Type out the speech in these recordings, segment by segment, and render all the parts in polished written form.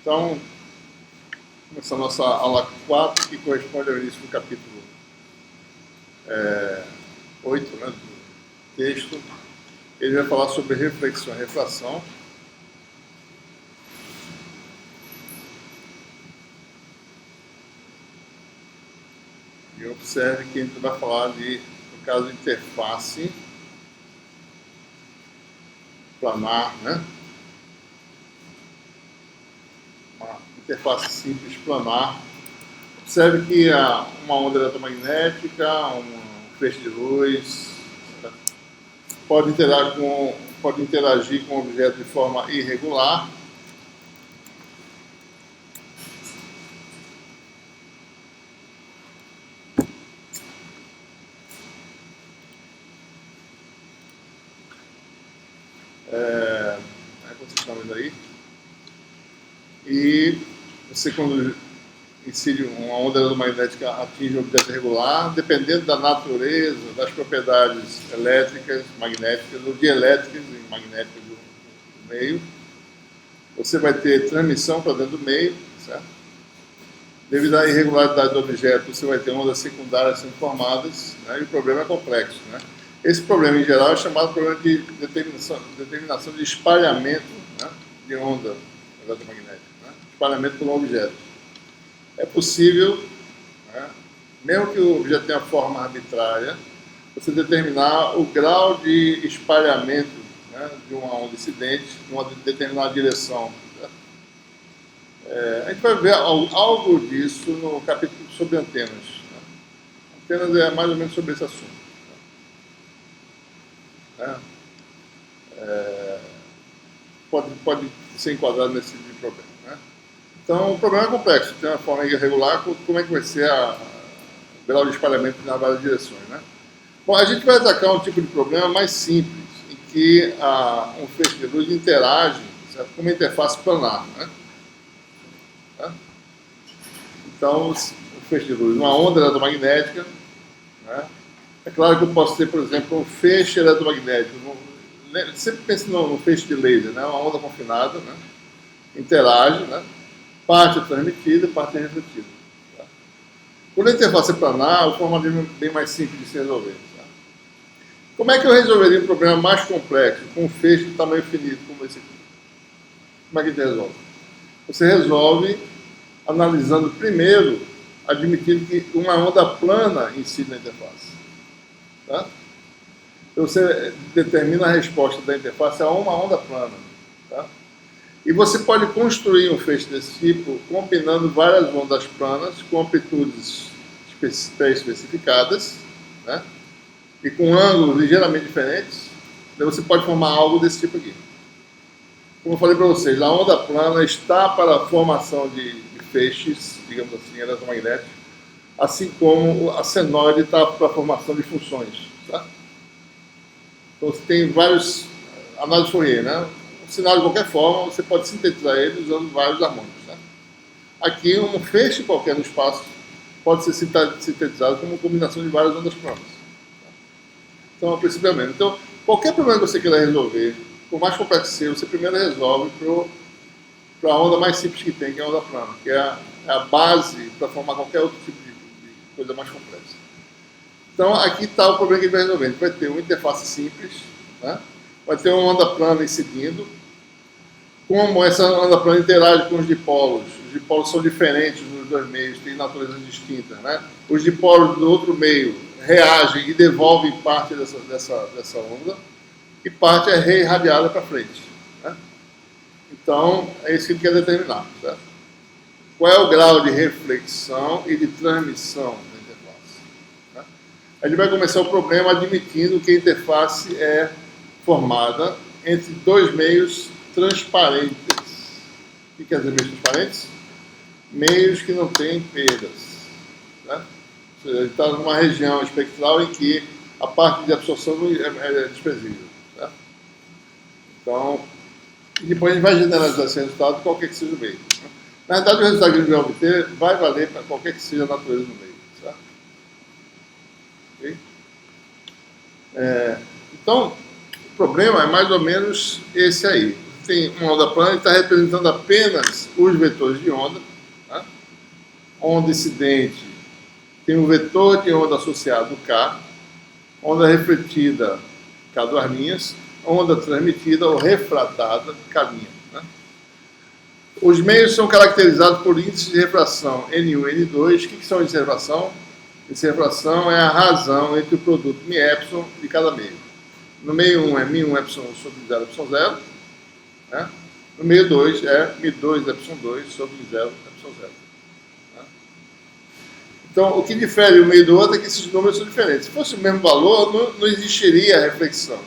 Então, começar a nossa aula 4, que corresponde ao início do capítulo 8, né, do texto. Ele vai falar sobre reflexão e refração. E observe que a gente vai falar de, no caso, de interface planar, né? Uma interface simples planar. Observe que uma onda eletromagnética, um feixe de luz, pode interagir com o objeto de forma irregular. Como vocês estão vendo aí. E você, quando incide uma onda eletromagnética, atinge um objeto irregular, dependendo da natureza, das propriedades elétricas, magnéticas, ou dielétricas e magnéticas do meio, você vai ter transmissão para dentro do meio, certo? Devido à irregularidade do objeto, você vai ter ondas secundárias sendo formadas, né? E o problema é complexo, né? Esse problema, em geral, é chamado problema de determinação de espalhamento, né, de onda eletromagnética, né? Espalhamento por um objeto. É possível, né, mesmo que o objeto tenha forma arbitrária, você determinar o grau de espalhamento, né, de uma onda incidente em uma determinada direção. A gente vai ver algo disso no capítulo sobre antenas. Né? Antenas é mais ou menos sobre esse assunto. Pode ser enquadrado nesse tipo de problema. Né? Então, o problema é complexo. Tem uma forma irregular, como é que vai ser o grau de espalhamento nas várias direções. Né? Bom, a gente vai atacar um tipo de problema mais simples, em que um feixe de luz interage, certo, com uma interface planar. Né? Então, o feixe de luz, uma onda eletromagnética, né? É claro que eu posso ter, por exemplo, um feixe eletromagnético. Sempre pense no feixe de laser, né? Uma onda confinada, né? Interage, né? Parte é transmitida, parte é refletida. Tá? Quando a interface é planar, o formalismo é bem mais simples de se resolver. Tá? Como é que eu resolveria um problema mais complexo, com um feixe de tamanho finito, como esse aqui? Como é que a gente resolve? Você resolve analisando primeiro, admitindo que uma onda plana incide na interface. Tá? Então você determina a resposta da interface a uma onda plana. Tá? E você pode construir um feixe desse tipo combinando várias ondas planas com amplitudes pré-especificadas, né? E com ângulos ligeiramente diferentes. Então você pode formar algo desse tipo aqui. Como eu falei para vocês, a onda plana está para a formação de feixes, digamos assim, eletromagnéticos, assim como a senoide está para a formação de funções. Tá? Então você tem vários análises Fourier, né? Um sinal de qualquer forma, você pode sintetizar ele usando vários harmônicos. Tá? Aqui, um feixe qualquer no espaço pode ser sintetizado como uma combinação de várias ondas planas. Tá? Então, é o princípio é o mesmo. Então, qualquer problema que você queira resolver, por mais complexo que seja, você primeiro resolve para a onda mais simples que tem, que é a onda plana, que é a base para formar qualquer outro tipo de coisa mais complexa. Então, aqui está o problema que a gente vai resolver. A gente vai ter uma interface simples, né? Vai ter uma onda plana incidindo. Como essa onda plana interage com os dipolos são diferentes nos dois meios, têm naturezas distintas. Né? Os dipolos do outro meio reagem e devolvem parte dessa onda, e parte é reirradiada para frente. Né? Então, é isso que a gente quer determinar. Certo? Qual é o grau de reflexão e de transmissão da interface? Né? A gente vai começar o problema admitindo que a interface é formada entre dois meios transparentes. O que quer dizer meios transparentes? Meios que não têm perdas. Né? Ou seja, a gente está numa região espectral em que a parte de absorção é desprezível. Né? Então, e depois a gente vai generalizar esse resultado, qualquer que seja o meio. Né? Na verdade, o resultado que a gente vai obter vai valer para qualquer que seja a natureza do meio. Certo? Okay? Então, o problema é mais ou menos esse aí. tem uma onda plana, ele está representando apenas os vetores de onda. Tá? Onda incidente tem um vetor de onda associado K, onda refletida K duas linhas, onda transmitida ou refratada K linha. Né? Os meios são caracterizados por índices de refração N1 e N2. O que são índices de refração? Índice de refração é a razão entre o produto μ de cada meio. No meio 1 é μ1 sobre 0 ε0. Né? No meio 2 é μ2 ε2 sobre 0 ε0. Né? Então, o que difere o meio do outro é que esses números são diferentes. Se fosse o mesmo valor, não existiria reflexão.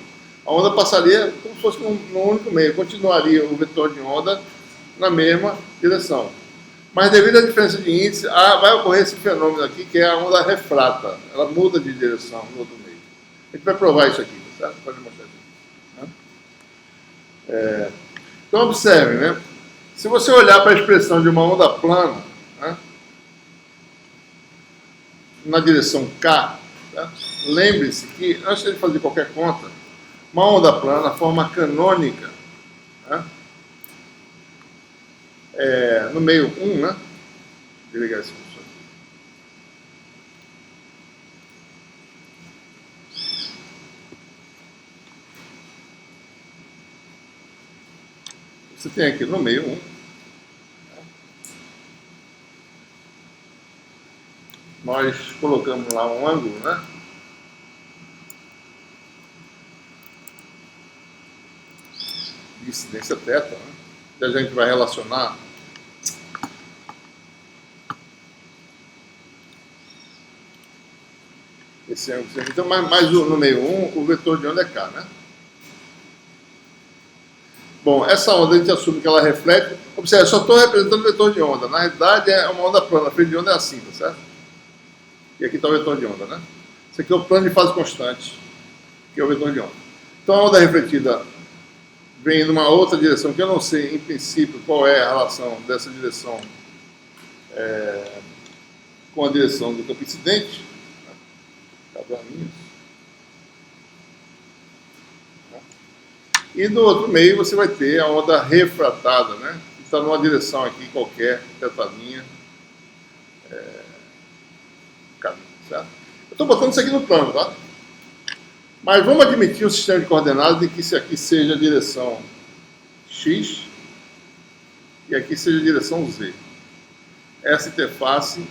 A onda passaria como se fosse num único meio, continuaria o vetor de onda na mesma direção. Mas devido à diferença de índice, vai ocorrer esse fenômeno aqui, que é a onda refrata. Ela muda de direção no outro meio. A gente vai provar isso aqui, certo? Pode mostrar aqui. Então, observe, né? Se você olhar para a expressão de uma onda plana, né, na direção K, tá? Lembre-se que, antes de fazer qualquer conta, uma onda plana, a forma canônica, né, no meio 1, né? Vou ligar esse cursor aqui. Você tem aqui no meio 1. Nós colocamos lá um ângulo, né? De incidência θ, né? Que a gente vai relacionar esse ângulo. Então, mais no meio 1, o vetor de onda é K, né? Bom, essa onda a gente assume que ela reflete. Observe, eu só estou representando o vetor de onda. Na realidade, é uma onda plana. A frente de onda é assim, tá certo? E aqui está o vetor de onda, né? Esse aqui é o plano de fase constante, que é o vetor de onda. Então, a onda refletida vem numa outra direção, que eu não sei, em princípio, qual é a relação dessa direção com a direção do campo incidente. E do outro meio você vai ter a onda refratada, né? Que está numa direção aqui qualquer, tetalinha, caminho, certo? Eu estou botando isso aqui no plano, tá? Mas vamos admitir um sistema de coordenadas em que isso aqui seja a direção X e aqui seja a direção Z. Essa interface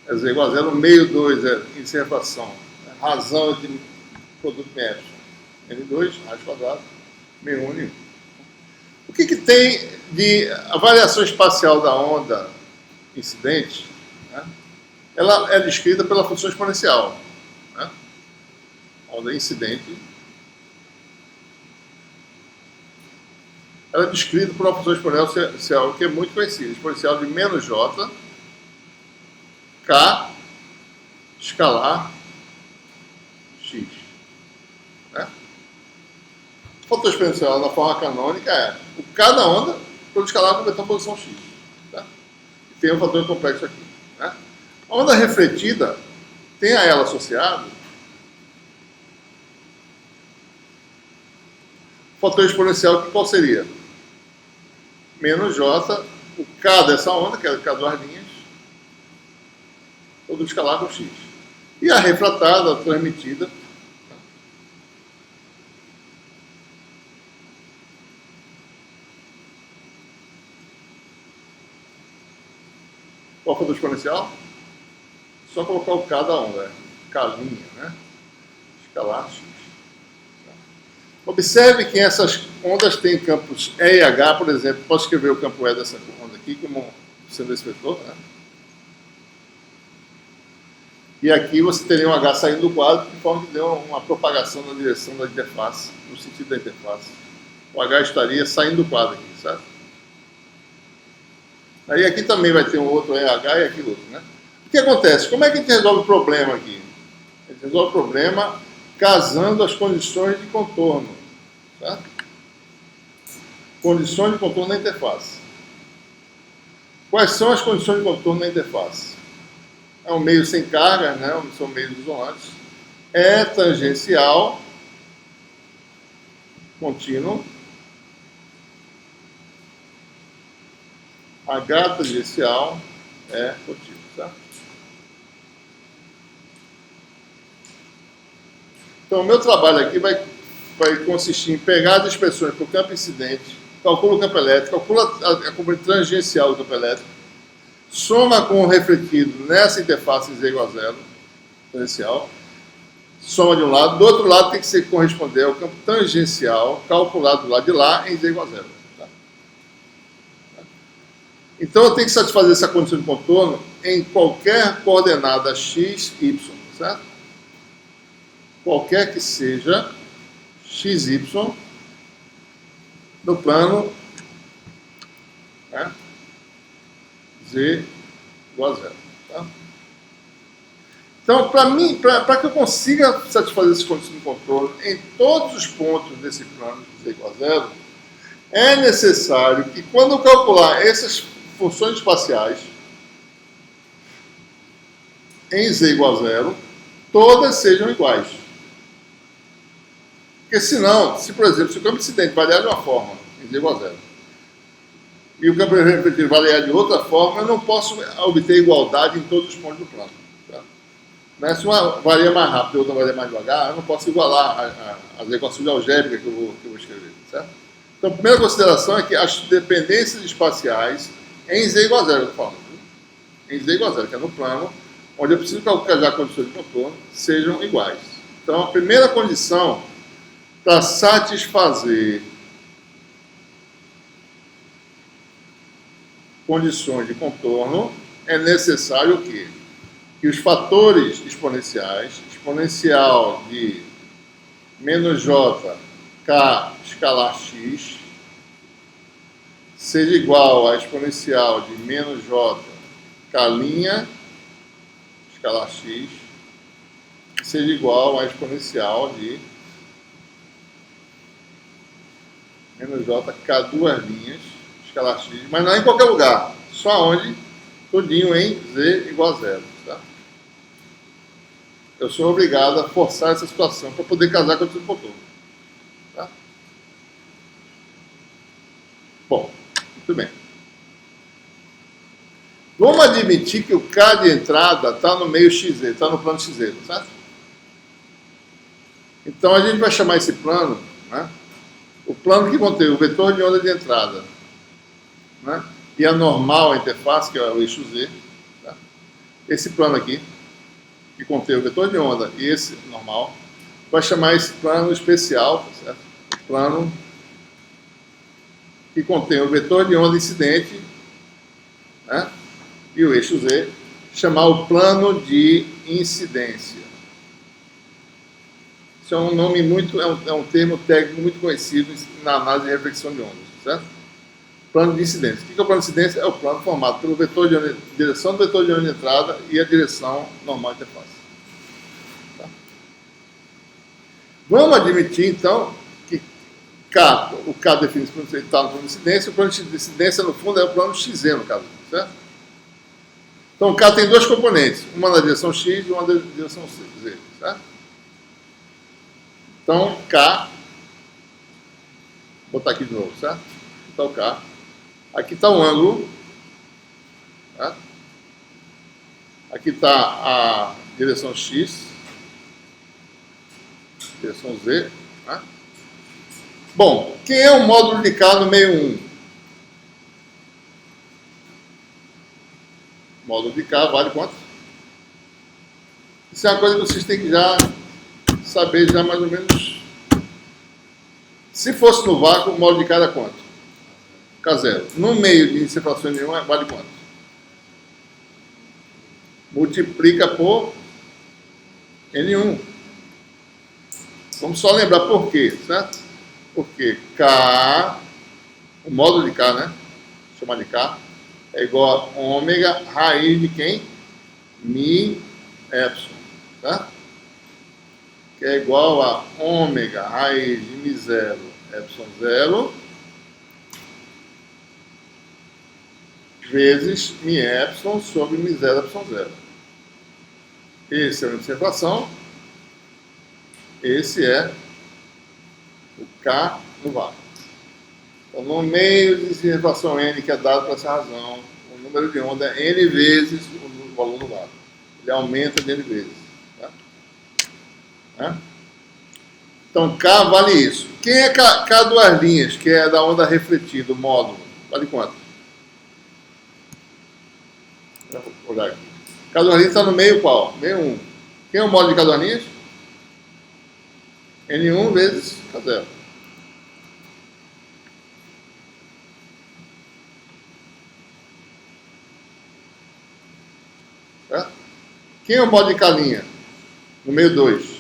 é Z igual a 0, meio 2 é índice de refração, razão de produto μ, N2, raiz quadrada, meio 1, N1. O que tem de a variação espacial da onda incidente, né? Ela é descrita pela função exponencial. Né? A onda incidente ela é descrita por uma função exponencial que é muito conhecida, exponencial de menos j, k, escalar, x. Né? O fator exponencial na forma canônica é o k da onda pelo escalar com o vetor posição x. Tá? E tem um fator complexo aqui. Né? A onda refletida tem a ela associado o fator exponencial que qual seria? Menos j, o k dessa onda, que é o k duas linhas, todo escalar com x. E a refratada, a transmitida, qual foi o exponencial? Só colocar o K da onda, K', né? Escalar X. Observe que essas ondas têm campos E e H, por exemplo. Posso escrever o campo E dessa onda aqui como sendo esse vetor, né? E aqui você teria um H saindo do quadro, de forma que deu uma propagação na direção da interface, no sentido da interface. O H estaria saindo do quadro aqui, certo? Aí aqui também vai ter um outro EH e aqui outro, né? O que acontece? Como é que a gente resolve o problema aqui? A gente resolve o problema casando as condições de contorno, certo? Condições de contorno na interface. Quais são as condições de contorno na interface? É um meio sem carga, né? São meios isolantes. É tangencial, contínuo H tangencial é rotivo, tá? Então, o meu trabalho aqui vai consistir em pegar as expressões para o campo incidente, calcula o campo elétrico, calcula a componente tangencial do campo elétrico, soma com o refletido nessa interface Z igual a zero, tangencial, soma de um lado, do outro lado tem que ser corresponder ao campo tangencial calculado do lado de lá em Z igual a zero. Tá? Então eu tenho que satisfazer essa condição de contorno em qualquer coordenada x, y, certo? Qualquer que seja x, y no plano, né, Z igual a zero. Tá? Então, para que eu consiga satisfazer esse condição de contorno em todos os pontos desse plano Z igual a zero, é necessário que, quando eu calcular essas funções espaciais em Z igual a zero, todas sejam iguais. Porque senão, por exemplo, se o campo incidente variar de uma forma em Z igual a zero, e o campo refletido variar de outra forma, eu não posso obter igualdade em todos os pontos do plano. Tá? Se uma varia mais rápido e outra varia mais devagar, eu não posso igualar as equações algébricas que eu vou escrever. Certo? Então, a primeira consideração é que as dependências espaciais em Z igual a zero, eu estou falando, em Z igual a zero, que é no plano, onde eu preciso calcular condições de contorno, sejam iguais. Então, a primeira condição para satisfazer condições de contorno é necessário o quê? Que os fatores exponenciais, exponencial de menos j k escalar x, seja igual a exponencial de menos j k' escalar x, seja igual a exponencial de menos j k duas linhas escalar x, mas não é em qualquer lugar, só onde tudinho em z igual a zero. Tá? Eu sou obrigado a forçar essa situação para poder casar com o contorno. Tá? Bom, muito bem. Vamos admitir que o K de entrada está no meio XZ, está no plano XZ, certo? Então a gente vai chamar esse plano, né, o plano que contém o vetor de onda de entrada, né, e a normal, a interface, que é o eixo Z. Tá? Esse plano aqui, que contém o vetor de onda e esse normal, vai chamar esse plano especial, certo? O plano que contém o vetor de onda incidente, né, e o eixo Z, chamar o plano de incidência. Isso é um nome muito, é um termo técnico muito conhecido na análise de reflexão de ondas, certo? Plano de incidência. O que é o plano de incidência? É o plano formado pelo vetor de onda, direção do vetor de onda de entrada e a direção normal de interface. Tá? Vamos admitir, então, que o K define se está no plano de incidência, o plano de incidência, no fundo, é o plano XZ, no caso, certo? Então, o K tem dois componentes, uma na direção X e uma na direção Z, certo? Então, K, vou botar aqui de novo, certo? Então, K. Aqui está o ângulo, certo? Aqui está a direção X, direção Z, né? Bom, quem é o módulo de K no meio 1? O módulo de K vale quanto? Isso é uma coisa que vocês têm que já saber, já mais ou menos. Se fosse no vácuo, o módulo de K era quanto? K0. No meio de separação nenhuma, vale quanto? Multiplica por N1. Vamos só lembrar por quê, certo? Porque K, o módulo de K, né? Vou chamar de K, é igual a ômega raiz de quem? Mi epsilon, tá? Que é igual a ômega raiz de mi zero epsilon zero vezes mi epsilon sobre mi zero epsilon zero. Esse é o índice de refração, esse é o K no vácuo. Então, no meio de equação n, que é dado por essa razão, o número de onda é n vezes o valor do lado. Ele aumenta de n vezes. Tá? Tá? Então, K vale isso. Quem é K duas linhas, que é da onda refletida, o módulo? Vale quanto? Vou olhar aqui. K duas linhas está no meio qual? Meio 1. Quem é o módulo de K duas linhas? N1 vezes K0. Certo? Quem é o módulo de K'? No meio 2.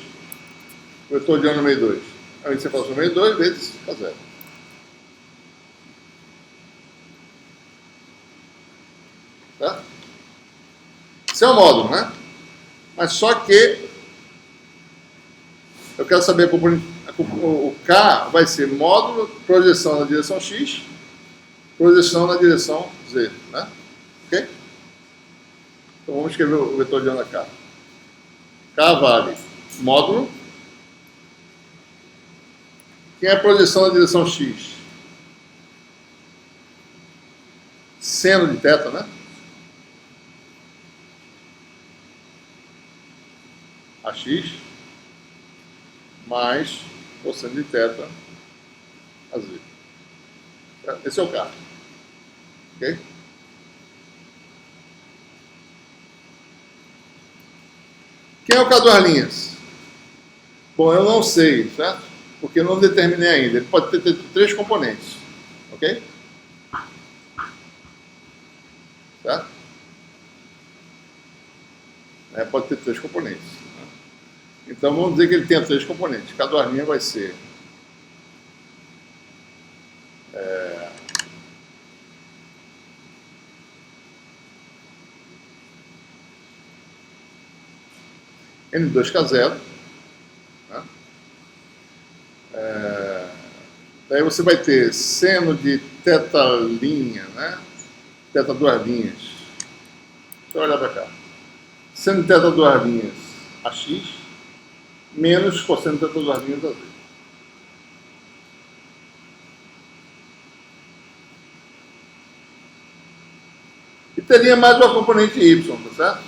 Eu estou olhando no meio 2. Aí você faz no meio 2 vezes K0. Certo? Esse é o módulo, né? Mas só que eu quero saber o K vai ser módulo, projeção na direção X, projeção na direção Z, né? Ok? Então vamos escrever o vetor de onda K. K vale módulo. Quem é a projeção na direção X? Seno de θ, né? AX mais cosseno de θ a Z. Esse é o K. Ok? Quem é o K duas linhas? Bom, eu não sei, certo? Porque eu não determinei ainda. Ele pode ter 3 componentes. Ok? Certo? Pode ter 3 componentes. Né? Então vamos dizer que ele tenha 3 componentes. K duas linhas vai ser N2K0. Né? Daí você vai ter seno de θ', né? Θ duas linhas. Deixa eu olhar para cá. Seno de θ duas linhas AX menos cosseno de θ duas linhas AZ. E teria mais uma componente Y, tá certo?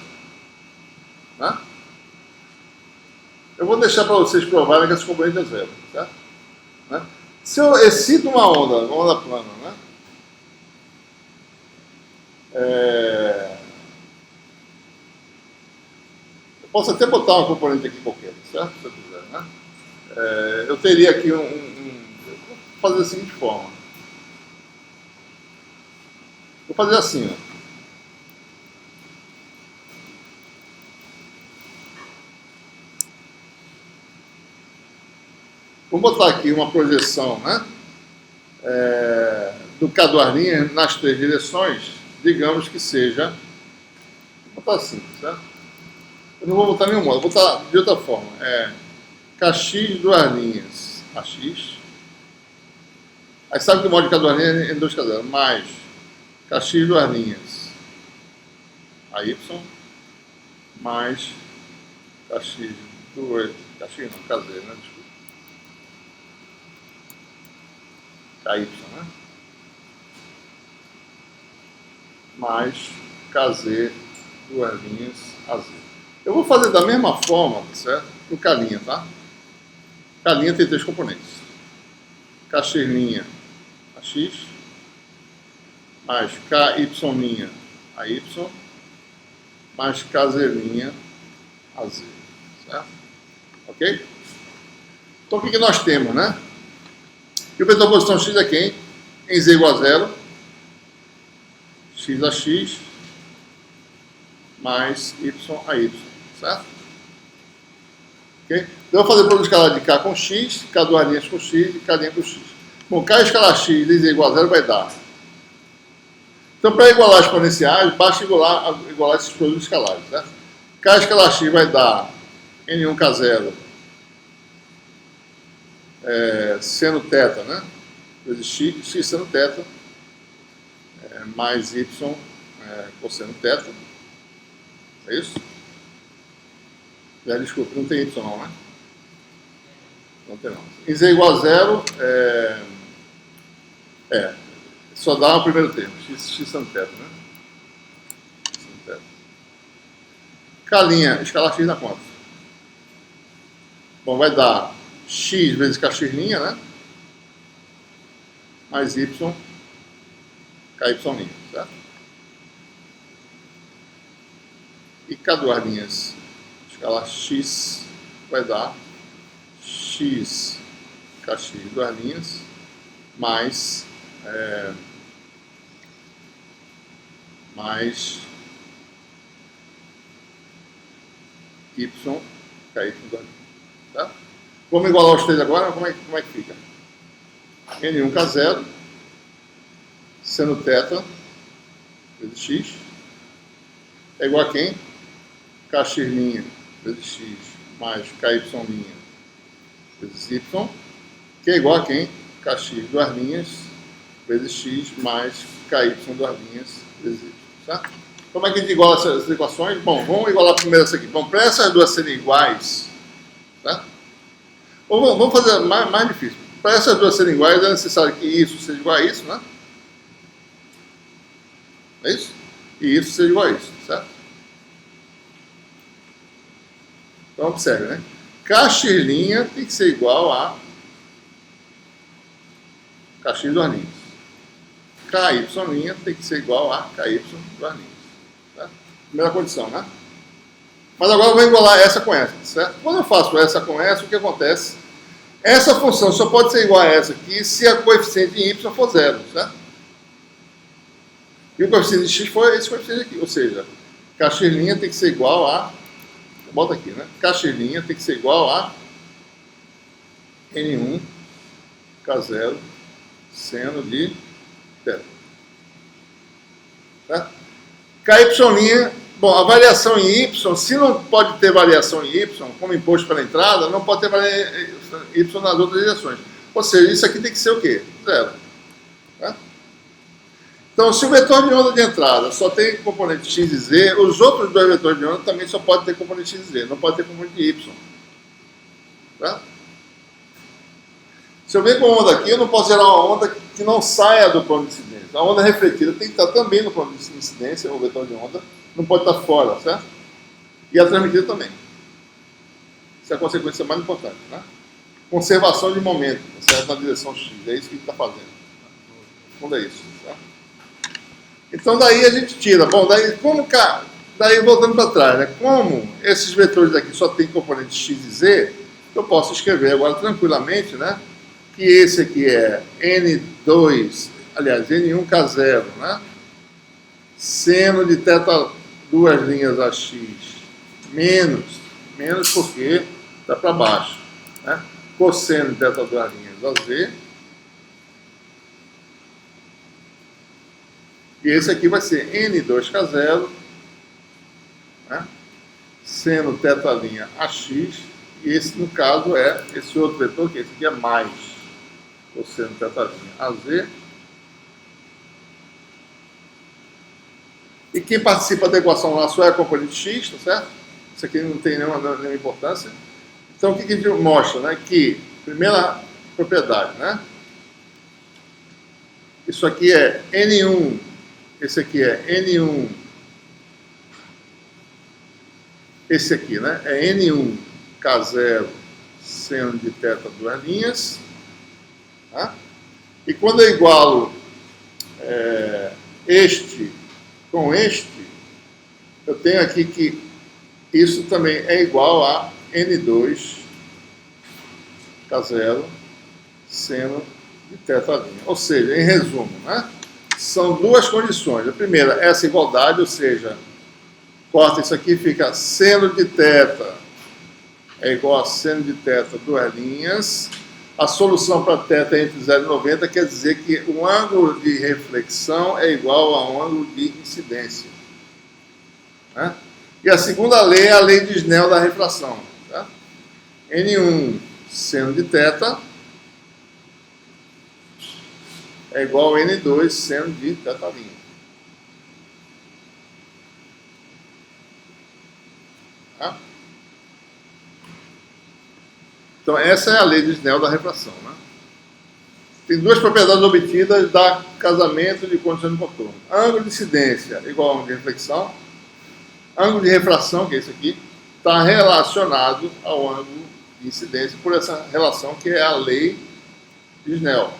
Né? Eu vou deixar para vocês provarem que essa componente é zero, certo? Né? Se eu excito uma onda plana, né? Eu posso até botar uma componente aqui qualquer, certo? Se eu quiser, né? Eu teria aqui vou fazer da seguinte forma. Vou fazer assim, ó. Vamos botar aqui uma projeção, né? Do K duas linhas nas 3 direções, digamos que seja. Vou botar assim, certo? Eu não vou botar nenhum modo, vou botar de outra forma. Kx duas linhas AX. Aí sabe que o modo de K duas linhas é N2K0, mais Kx duas linhas AY, mais Kx duas. Kx não, KZ, né? Desculpa. KY, né? Mais KZ duas linhas AZ. Eu vou fazer da mesma forma, certo? No K', tá? K' tem 3 componentes. Kx' AX mais KY' AY mais KZ' AZ. Certo? Ok? Então o que nós temos, né? E o vetor posição x é quem? Em z igual a 0, x a x mais y a y, certo? Okay? Então eu vou fazer o produto escalar de k com x, k duas linhas com x e k linha com x. Bom, k escalar x de z igual a 0 vai dar. Então para igualar exponenciais, basta igualar esses produtos escalares, certo? K escalar x vai dar N1K0 seno θ, né? Vezes x seno θ, mais y cosseno θ. É isso? Desculpa, não tem y não, né? Não tem não. Em z igual a 0, É, só dá o primeiro termo, x seno teta, né? Seno teta. K', escalar x na conta. Bom, vai dar x vezes kx', né? Mais y, ky', certo? E k2', escalar x, vai dar x kx, duas linhas, mais y, ky', duas linhas, tá? Vamos igualar os três agora, como é que fica? N1 K0, seno teta, vezes x, é igual a quem? Kx' vezes x, mais ky' vezes y, que é igual a quem? Kx, duas linhas, vezes x, mais ky, duas linhas, vezes y, certo? Como é que a gente iguala essas equações? Bom, vamos igualar primeiro essa aqui. Bom, para essas duas serem iguais, tá? Ou vamos fazer mais difícil. Para essas duas serem iguais, é necessário que isso seja igual a isso, né? É isso? E isso seja igual a isso, certo? Então, observe, né? Kx' tem que ser igual a kx duas linhas. Ky' tem que ser igual a ky duas linhas. Certo? Primeira condição, né? Mas agora eu vou igualar essa com essa, certo? Quando eu faço essa com essa, o que acontece? Essa função só pode ser igual a essa aqui se a coeficiente em y for zero, certo? E o coeficiente de x foi esse coeficiente aqui, ou seja, kx' tem que ser igual a, bota aqui, né? Kx' tem que ser igual a N1 K0 seno de teta. Certo? Ky', bom, a variação em y, se não pode ter variação em y, como imposto pela entrada, não pode ter variação em y nas outras direções. Ou seja, isso aqui tem que ser o quê? Zero. Tá? Então, se o vetor de onda de entrada só tem componente x e z, os outros dois vetores de onda também só podem ter componente x e z, não pode ter componente y. Tá? Se eu venho com a onda aqui, eu não posso gerar uma onda que não saia do plano de incidência. A onda refletida tem que estar também no plano de incidência, o vetor de onda, não pode estar fora, certo? E a transmitida também. Essa é a consequência mais importante, né? Conservação de momento, certo? Na direção x, é isso que ele está fazendo. No fundo é isso, certo? Então daí a gente tira. Bom, daí voltando para trás, né? Como esses vetores aqui só tem componentes x e z, eu posso escrever agora tranquilamente, né? Que esse aqui é N2, aliás, N1K0, né? Seno de teta duas linhas AX, menos porque está para baixo, né? Cosseno de teta duas linhas AZ. E esse aqui vai ser N2K0, né? Seno teta linha AX, e esse, no caso, é esse outro vetor, que esse aqui é mais cosseno teta linha AZ. E quem participa da equação lá só é a componente x, tá certo? Isso aqui não tem nenhuma importância. Então, o que a gente mostra, né? Que, primeira propriedade, né? Isso aqui é N1, esse aqui é N1, esse aqui, né? É N1 K0 seno de teta duas linhas. Tá? E quando eu igualo este com este, eu tenho aqui que isso também é igual a N2 K0 seno de teta linha. Ou seja, em resumo, né? São duas condições. A primeira, essa igualdade, ou seja, corta isso aqui, fica seno de teta é igual a seno de teta duas linhas. A solução para θ é entre 0 e 90, quer dizer que o ângulo de reflexão é igual ao ângulo de incidência. Né? E a segunda lei é a lei de Snell da refração. Tá? N1 seno de θ é igual a N2 seno de θ'. Tá? Então, essa é a lei de Snell da refração. Né? tem duas propriedades obtidas da casamento de condições de contorno. Ângulo de incidência igual a ângulo de reflexão. Ângulo de refração, que é esse aqui, está relacionado ao ângulo de incidência por essa relação que é a lei de Snell.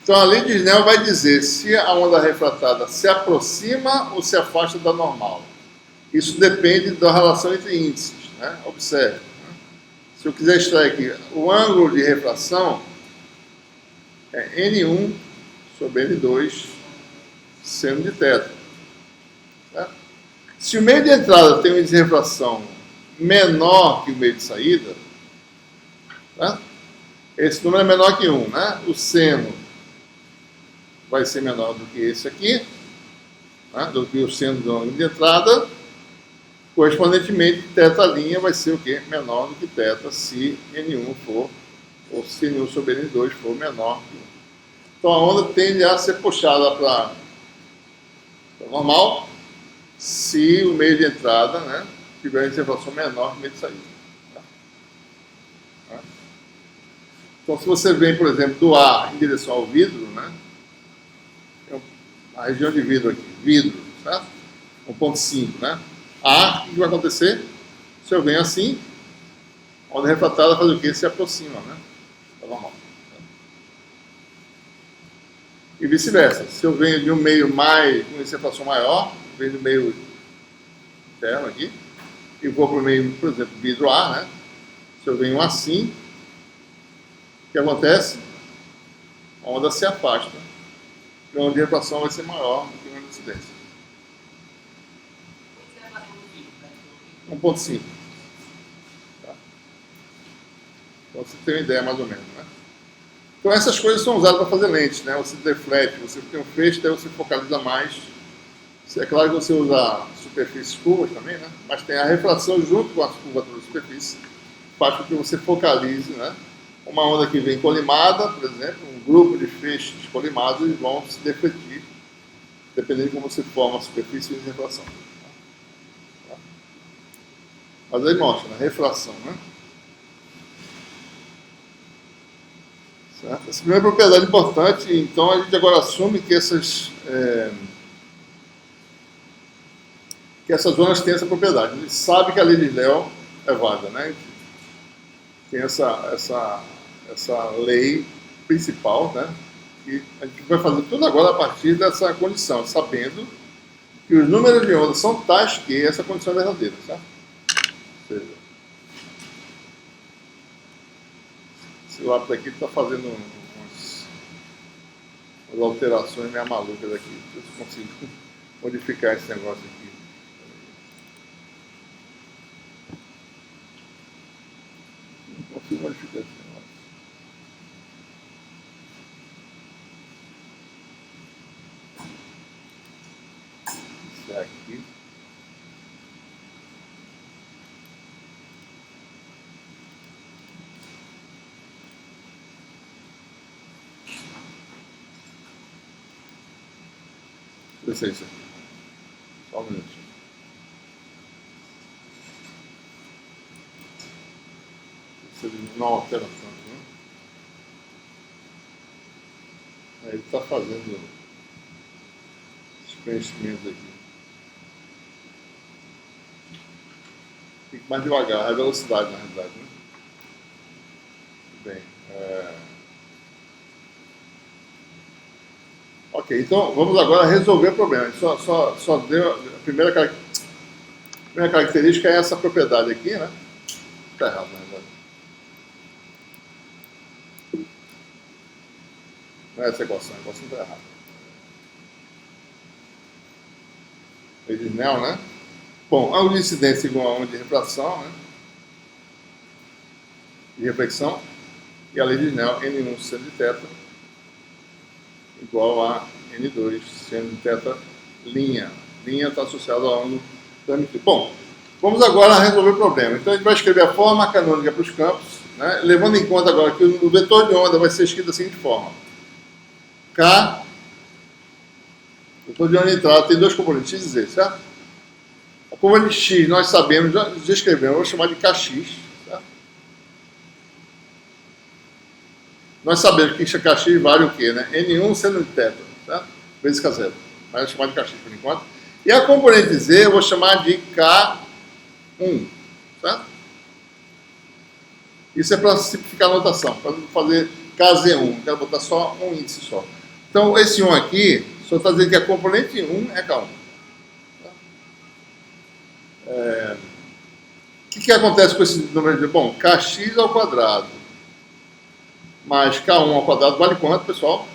Então, a lei de Snell vai dizer se a onda refratada se aproxima ou se afasta da normal. Isso depende da relação entre índices, né? Observe. Se eu quiser extrair aqui, o ângulo de refração é N1 sobre N2 seno de θ. Certo? Se o meio de entrada tem um índice de refração menor que o meio de saída, né? Esse número é menor que 1, né? O seno vai ser menor do que esse aqui, né? Do que o seno do ângulo de entrada. Correspondentemente, θ' vai ser o quê? Menor do que θ se N1 for, ou se N1 sobre N2 for menor que 1. Então a onda tende a ser puxada para normal se o meio de entrada, né, tiver uma refração menor que o meio de saída. Tá? Então se você vem, por exemplo, do ar em direção ao vidro, né, a região de vidro aqui, vidro, certo? 1.5, né? O que vai acontecer? Se eu venho assim, a onda refratada faz o quê? Se aproxima, né? É normal. E vice-versa. Se eu venho de um meio mais, com essa refração maior, venho do meio interno aqui, e vou para o meio, por exemplo, vidro-ar, né? Se eu venho assim, o que acontece? A onda se afasta. E a onda de refração vai ser maior do que a onda de incidência. 1.5. Tá? Então você tem uma ideia mais ou menos, né? Então essas coisas são usadas para fazer lentes, né? Você deflete, você tem um feixe, daí você focaliza mais. É claro que você usa superfícies curvas também, né? Mas tem a refração junto com a curvatura da superfície, faz com que você focalize, né? Uma onda que vem colimada, por exemplo, um grupo de feixes colimados, eles vão se defletir, dependendo de como você forma a superfície de refração. Mas aí mostra, né? Refração, né? Certo? Essa primeira propriedade importante, então a gente agora assume que essas zonas têm essa propriedade. A gente sabe que a lei de Snell é válida, né? Tem essa lei principal, né? Que a gente vai fazer tudo agora a partir dessa condição, sabendo que os números de onda são tais que essa condição é verdadeira, certo? Esse lápis aqui está fazendo umas alterações meio malucas aqui. Deixa eu ver se eu consigo modificar esse negócio aqui. Não consigo modificar esse negócio. Isso aqui. Deixa isso aqui. Só um minutinho. Precisa de uma alteração aqui, né? Aí ele está fazendo os preenchimentos aqui. Fique mais devagar, é a velocidade na realidade, né? Bem, ok, então vamos agora resolver o problema. Só deu a primeira característica é essa propriedade aqui, né? Está errado, na verdade. Não é essa equação, a equação está errada. Lei de Snell, né? Bom, ângulo de incidência igual a ângulo de refração, né? De reflexão. E a lei de Snell, N1 seno de θ igual a N2 seno de θ linha. Linha está associada ao ângulo da amplitude. Bom, vamos agora resolver o problema. Então a gente vai escrever a forma canônica para os campos, né? Levando em conta agora que o vetor de onda vai ser escrito da seguinte forma. K, o vetor de onda de entrada tem dois componentes, x e z, certo? A componente x nós sabemos, já escrevemos, vou chamar de kx, certo? Nós sabemos que Kx vale o quê? Né? N1 seno de θ, certo? Vezes K0. Mas eu vou chamar de Kx por enquanto. E a componente Z eu vou chamar de K1, certo? Isso é para simplificar a notação, para não fazer KZ1, quero botar só um índice só. Então, esse 1 aqui, só está dizendo que a componente 1 é K1. O que acontece com esse número de... Bom, Kx ao quadrado mais K1 ao quadrado vale quanto, pessoal?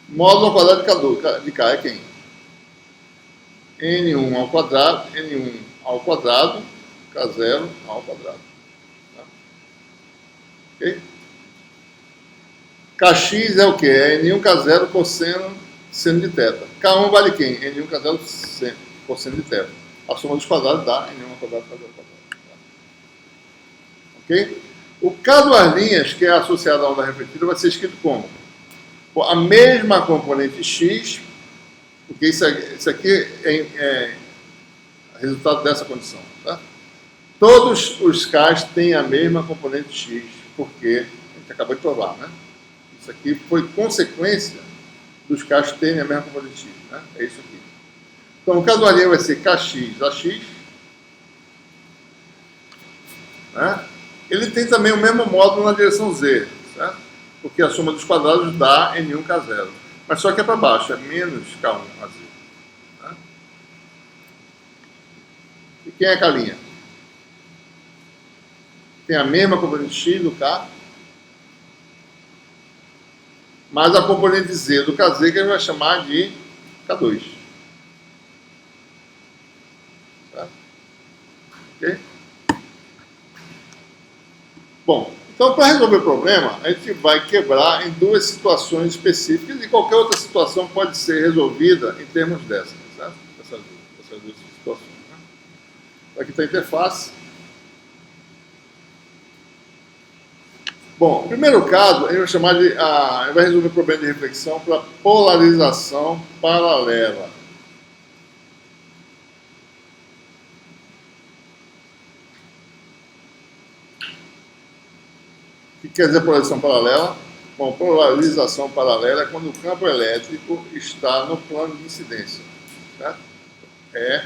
Módulo ao quadrado de K é quem? N1 ao quadrado, N1 ao quadrado, K0 ao quadrado. Tá? Ok? Kx é o quê? É N1K0 cosseno seno de θ. K1 vale quem? N1K0 cosseno de θ. A soma dos quadrados dá N1 ao quadrado, K0 ao quadrado. Ok? O K duas linhas, que é associado à onda refletida, vai ser escrito como? A mesma componente x, porque isso aqui é resultado dessa condição. Tá? Todos os Ks têm a mesma componente x, porque a gente acabou de provar, né? Isso aqui foi consequência dos Ks terem a mesma componente x. Né? É isso aqui. Então, o K duas linhas vai ser Kx a x. Né? Ele tem também o mesmo módulo na direção z, certo? Porque a soma dos quadrados dá N1K0. Mas só que é para baixo, é menos K1 a z. Tá? E quem é a K'? Tem a mesma componente x do K, mas a componente z do Kz que a gente vai chamar de K2. Certo? Ok? Bom, então para resolver o problema, a gente vai quebrar em duas situações específicas e qualquer outra situação pode ser resolvida em termos dessas, certo? Essas duas situações. Né? Aqui está a interface. Bom, no primeiro caso, a gente vai chamar de... a gente vai resolver o problema de reflexão para polarização paralela. O que quer dizer polarização paralela? Bom, polarização paralela é quando o campo elétrico está no plano de incidência. Certo? É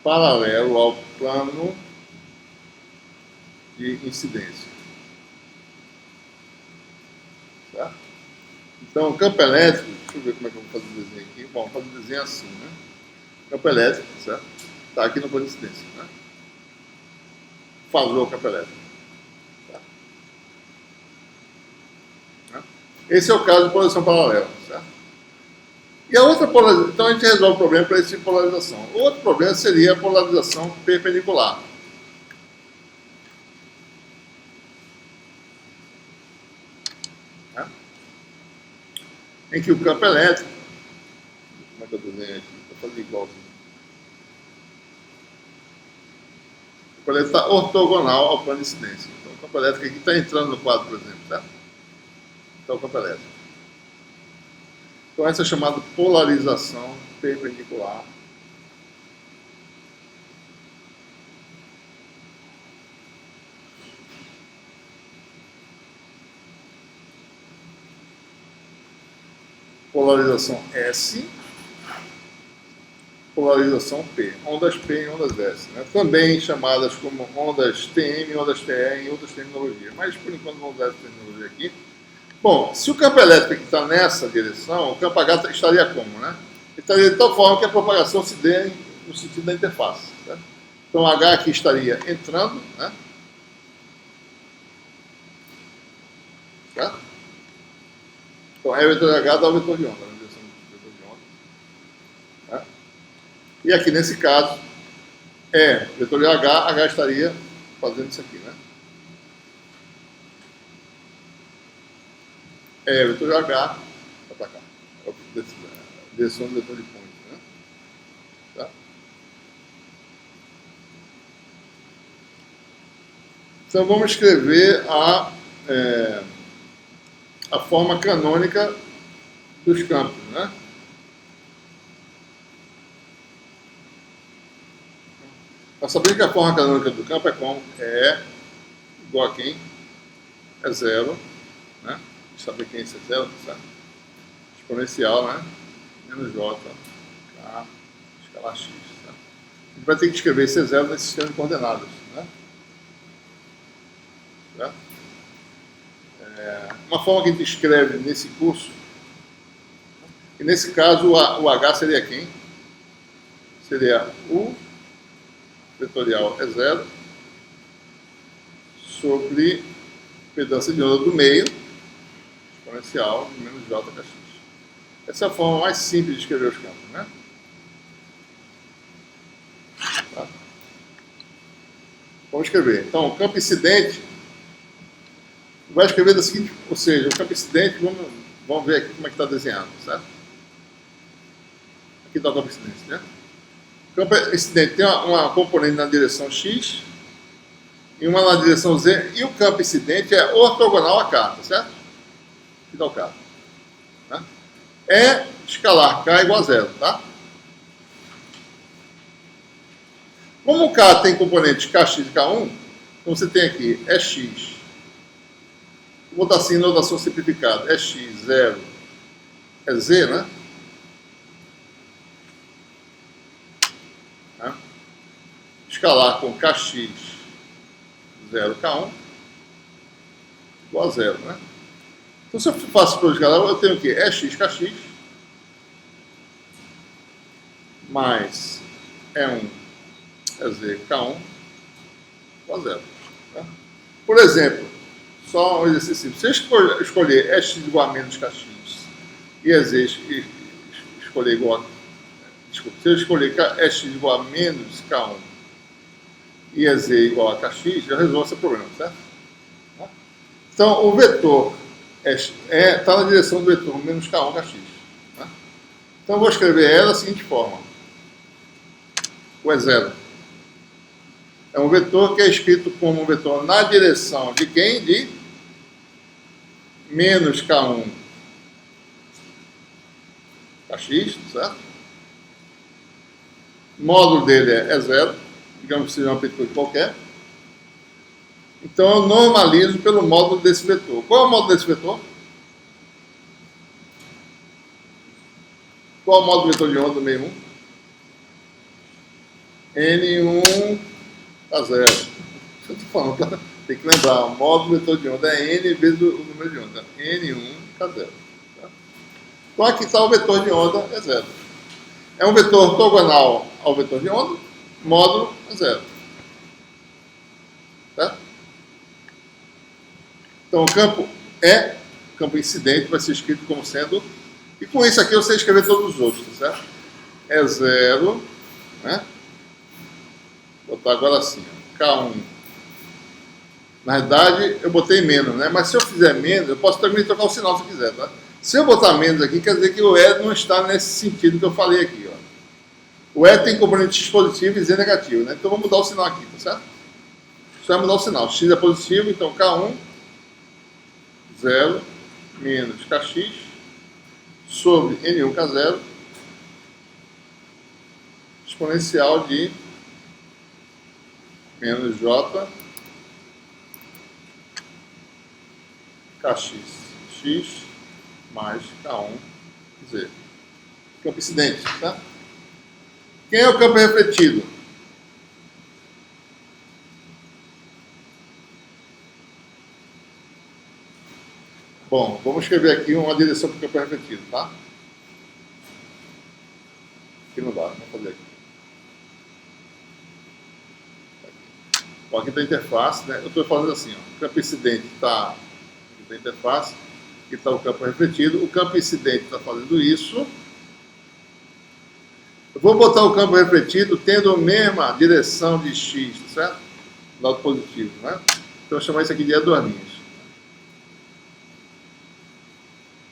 paralelo ao plano de incidência. Certo? Então, o campo elétrico, deixa eu ver como é que eu vou fazer o desenho aqui. Bom, vou fazer o desenho assim, né? Campo elétrico, certo? Está aqui no plano de incidência, né? Falou o campo elétrico. Esse é o caso de polarização paralela, certo? E a outra polarização, então a gente resolve o problema para esse tipo de polarização. O outro problema seria a polarização perpendicular. Né? Em que o campo elétrico, como é que eu desenho aqui? Vou fazer igualzinho. O campo elétrico está ortogonal ao plano de incidência. Então o campo elétrico aqui está entrando no quadro, por exemplo, certo? Então, o campo elétrico. Então, essa é chamada polarização perpendicular. Polarização S, polarização P. Ondas P e ondas S. Né? Também chamadas como ondas TM, ondas TE em outras terminologias. Mas, por enquanto, vamos usar essa terminologia aqui. Bom, se o campo elétrico está nessa direção, o campo H estaria como, né? Estaria de tal forma que a propagação se dê no sentido da interface. Certo? Então, H aqui estaria entrando, né? Certo? Então, é o vetor de H dá o vetor de onda, na direção do vetor de onda. Certo? E aqui, nesse caso, o vetor de H estaria fazendo isso aqui, né? O vetor de H vai para cá. É a direção do vetor de ponte. Né? Tá? Então vamos escrever a forma canônica dos campos. Né? Nós sabemos que a forma canônica do campo é como? É igual a quem? É zero. saber quem é esse zero, certo? Exponencial, né? Menos j, k, escalar x. Tá? A gente vai ter que escrever esse zero nesse sistema de coordenadas, né? Certo? Uma forma que a gente escreve nesse curso, e nesse caso o h seria quem? Seria u vetorial é zero sobre impedância de onda do meio, exponencial de menos j kx. Essa é a forma mais simples de escrever os campos, né? Tá? Vamos escrever. Então, o campo incidente vai escrever da seguinte, ou seja, o campo incidente, vamos ver aqui como é que está desenhado, certo? Aqui está o campo incidente, né? O campo incidente tem uma componente na direção x e uma na direção z, e o campo incidente é ortogonal a k, tá certo? Aqui está o k. Né? É escalar k igual a zero, tá? Como o k tem componentes kx e k1, então você tem aqui é x. Vou botar assim, notação simplificada, é x, 0, é z, né? Escalar com kx, 0, k1, igual a 0, né? Então, se eu faço para escalar, eu tenho o quê? É x, kx, mais E1, é z, k1, igual a 0. Tá? Por exemplo, só um exercício simples. Se eu escolher x igual a menos kx e é z escolher igual a... Desculpa, se eu escolher x igual a menos k1 e é z igual a kx, já resolve esse problema, certo? Então, o vetor está na direção do vetor menos k1 kx. Né? Então, eu vou escrever ela da seguinte forma. O E0 é um vetor que é escrito como um vetor na direção de quem? De menos k1 kx, certo? O módulo dele é zero, digamos que seja uma amplitude qualquer. Então eu normalizo pelo módulo desse vetor. Qual é o módulo desse vetor? Qual é o módulo do vetor de onda do meio 1? N1 a 0. Eu estou falando, tem que lembrar, o módulo do vetor de onda é N vezes o número de onda. N1 a 0. Tá? Então aqui está o vetor de onda, é 0. É um vetor ortogonal ao vetor de onda, módulo é 0. Tá? Então o campo incidente vai ser escrito como sendo, e com isso aqui eu sei escrever todos os outros, tá certo? É 0, né? Vou botar agora assim, ó, K1. Na verdade, eu botei menos, né? Mas se eu fizer menos, eu posso também trocar o sinal se eu quiser, tá? Se eu botar menos aqui, quer dizer que o E não está nesse sentido que eu falei aqui, ó. O E tem componente x positivo e z negativo, né? Então vamos mudar o sinal aqui, tá certo? Só vai mudar o sinal. X é positivo, então K1, 0, menos kx, sobre N1 K0, exponencial de menos j kx, x mais k1, z. Campo incidente, tá? Quem é o campo refletido? Bom, vamos escrever aqui uma direção para o campo refletido, tá? Aqui não dá, vamos fazer aqui. Bom, aqui está a interface, né? Eu estou fazendo assim, ó. O campo incidente está aqui na interface, aqui está o campo refletido. O campo incidente está fazendo isso. Eu vou botar o campo refletido tendo a mesma direção de x, certo? Lado positivo, né? Então eu vou chamar isso aqui de E duas linhas.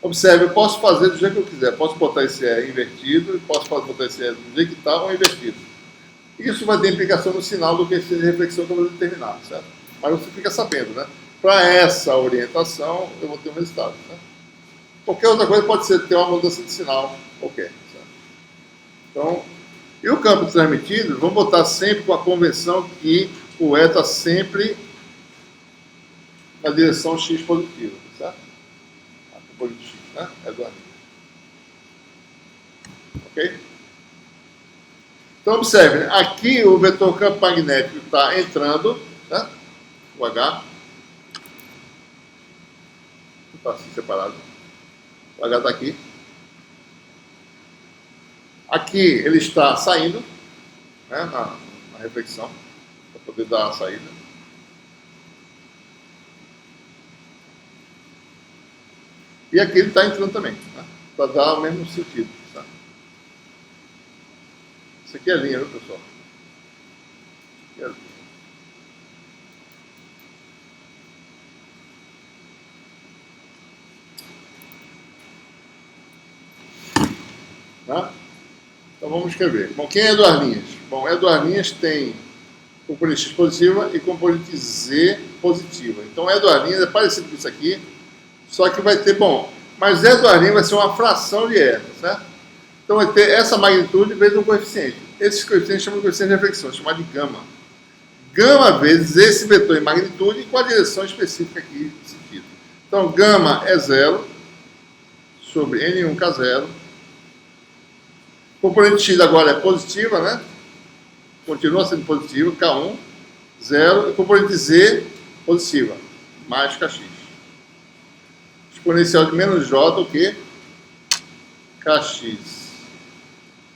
Observe, eu posso fazer do jeito que eu quiser. Posso botar esse E invertido, posso botar esse E do jeito que está ou invertido. Isso vai ter implicação no sinal do que seja reflexão que eu vou determinar, certo? Mas você fica sabendo, né? Para essa orientação, eu vou ter um resultado, certo? Qualquer outra coisa pode ser ter uma mudança de sinal qualquer, certo? Então, e o campo transmitido, vamos botar sempre com a convenção que o E está sempre na direção x positiva, certo? né? E2'. Ok? Então, observe, né? Aqui o vetor campo magnético está entrando, né? O H. Está assim separado. O H está aqui. Aqui ele está saindo, né? Na reflexão, para poder dar a saída. E aqui ele está entrando também, né? Para dar o mesmo sentido. Tá? Isso aqui é linha, viu, pessoal? Isso aqui é linha. Tá? Então vamos escrever. Bom, quem é duas linhas? Bom, duas linhas tem componente X positiva e componente Z positiva. Então duas linhas é parecido com isso aqui, só que vai ter, bom, mas duas linhas vai ser uma fração de E, certo? Então vai ter essa magnitude vezes um coeficiente. Esses coeficientes chamam de coeficiente de reflexão, chamado de gama. Gama vezes esse vetor em magnitude com a direção específica aqui de sentido. Então gama é 0 sobre N1K0. Componente X agora é positiva, né? Continua sendo positiva, K1, 0. E componente Z, positiva, mais Kx. Exponencial de menos J, o quê? Kx.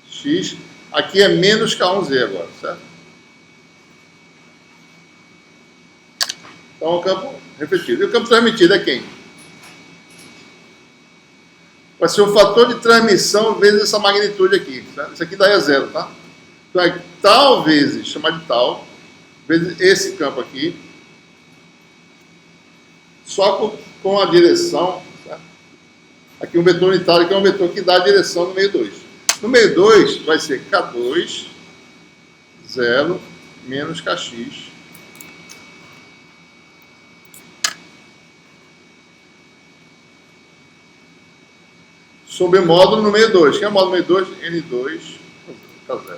X. Aqui é menos K1Z agora, certo? Então, o campo refletido. E o campo transmitido é quem? Vai ser o fator de transmissão vezes essa magnitude aqui. Certo? Isso aqui daí é 0, tá? Então, é tal vezes, chamar de tal, vezes esse campo aqui, só com a direção. Certo? Aqui um vetor unitário, que é um vetor que dá a direção no meio 2. No meio 2 vai ser K2, 0, menos Kx. Sobre o módulo no meio 2. Quem é o módulo no meio 2? N2, K0.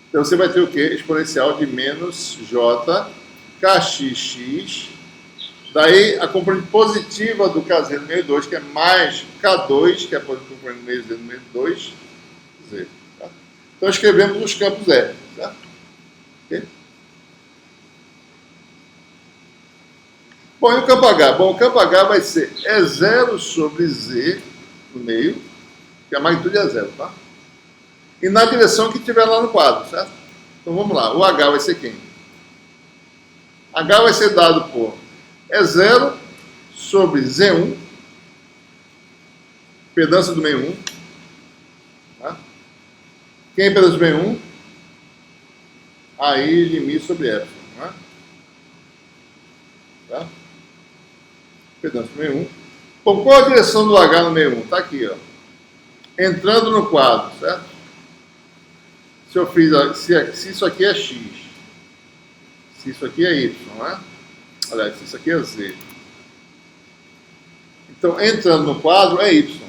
Então você vai ter o quê? Exponencial de menos J, Kxx. Daí a componente positiva do Kz no meio 2, que é mais K2, que é a componente no meio Z no meio 2, Z. Tá? Então escrevemos os campos E. Tá? Okay? Bom, e o campo H? Bom, o campo H vai ser E0 sobre Z no meio, que a magnitude é 0, tá? E na direção que tiver lá no quadro, certo? Então vamos lá, o H vai ser quem? H vai ser dado por E0 sobre Z1, impedância do meio 1. Tá? Quem é a impedância do meio 1? Aí de μ sobre Epsilon. Tá? Tá? Impedância do meio 1. Bom, qual a direção do H no meio 1? Está aqui, ó. Entrando no quadro, certo? Se eu fiz, se isso aqui é X, se isso aqui é Y, né? Aliás, se isso aqui é Z. Então, entrando no quadro é Y.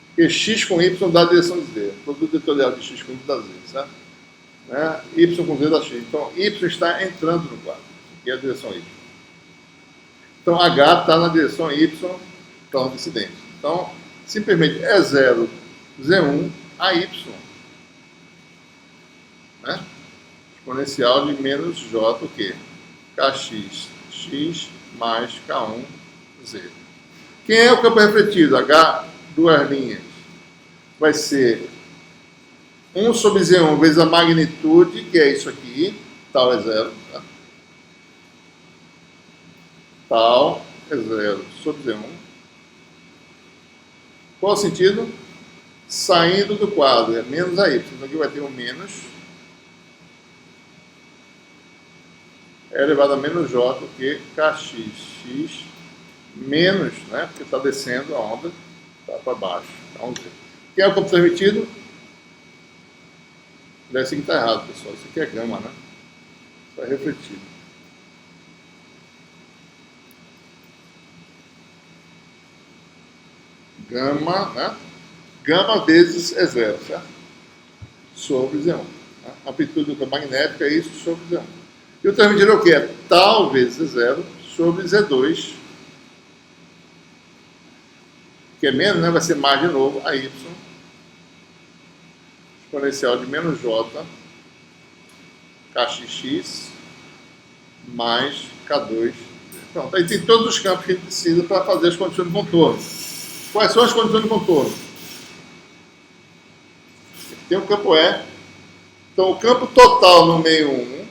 Porque X com Y dá a direção de Z. O produto vetorial de X com Y dá Z, certo? Né? Y com Z dá X. Então, Y está entrando no quadro. Aqui é a direção Y. Então, H está na direção Y, plano descendente. Então, simplesmente E0, Z1, AY. Né? Exponencial de menos J, o quê? Kx, X mais K1, Z. Quem é o campo refletido? H, duas linhas. Vai ser 1 sobre Z1 vezes a magnitude, que é isso aqui, tal é 0. Tá? Tal é 0 sobre Z1. Qual o sentido? Saindo do quadro, é menos AY. Então aqui vai ter um menos. É elevado a menos J, que Kx, X, menos, né? Porque está descendo a onda, está para baixo. Vamos ver. Quem é o campo transmitido? Esse aqui está errado, pessoal. Isso aqui é gama, né? Está refletido. Gama, né? Gama vezes é 0, certo? Sobre Z1. Né? A amplitude do campo magnético é isso sobre Z1. E o termo medida é o quê? É tal vezes Z0 sobre Z2, que é menos, né? Vai ser mais de novo, AY, exponencial de menos J, KX, mais K2. Pronto, aí tem todos os campos que a gente precisa para fazer as condições de contorno. Quais são as condições de contorno? Tem o campo E. Então, o campo total no meio 1,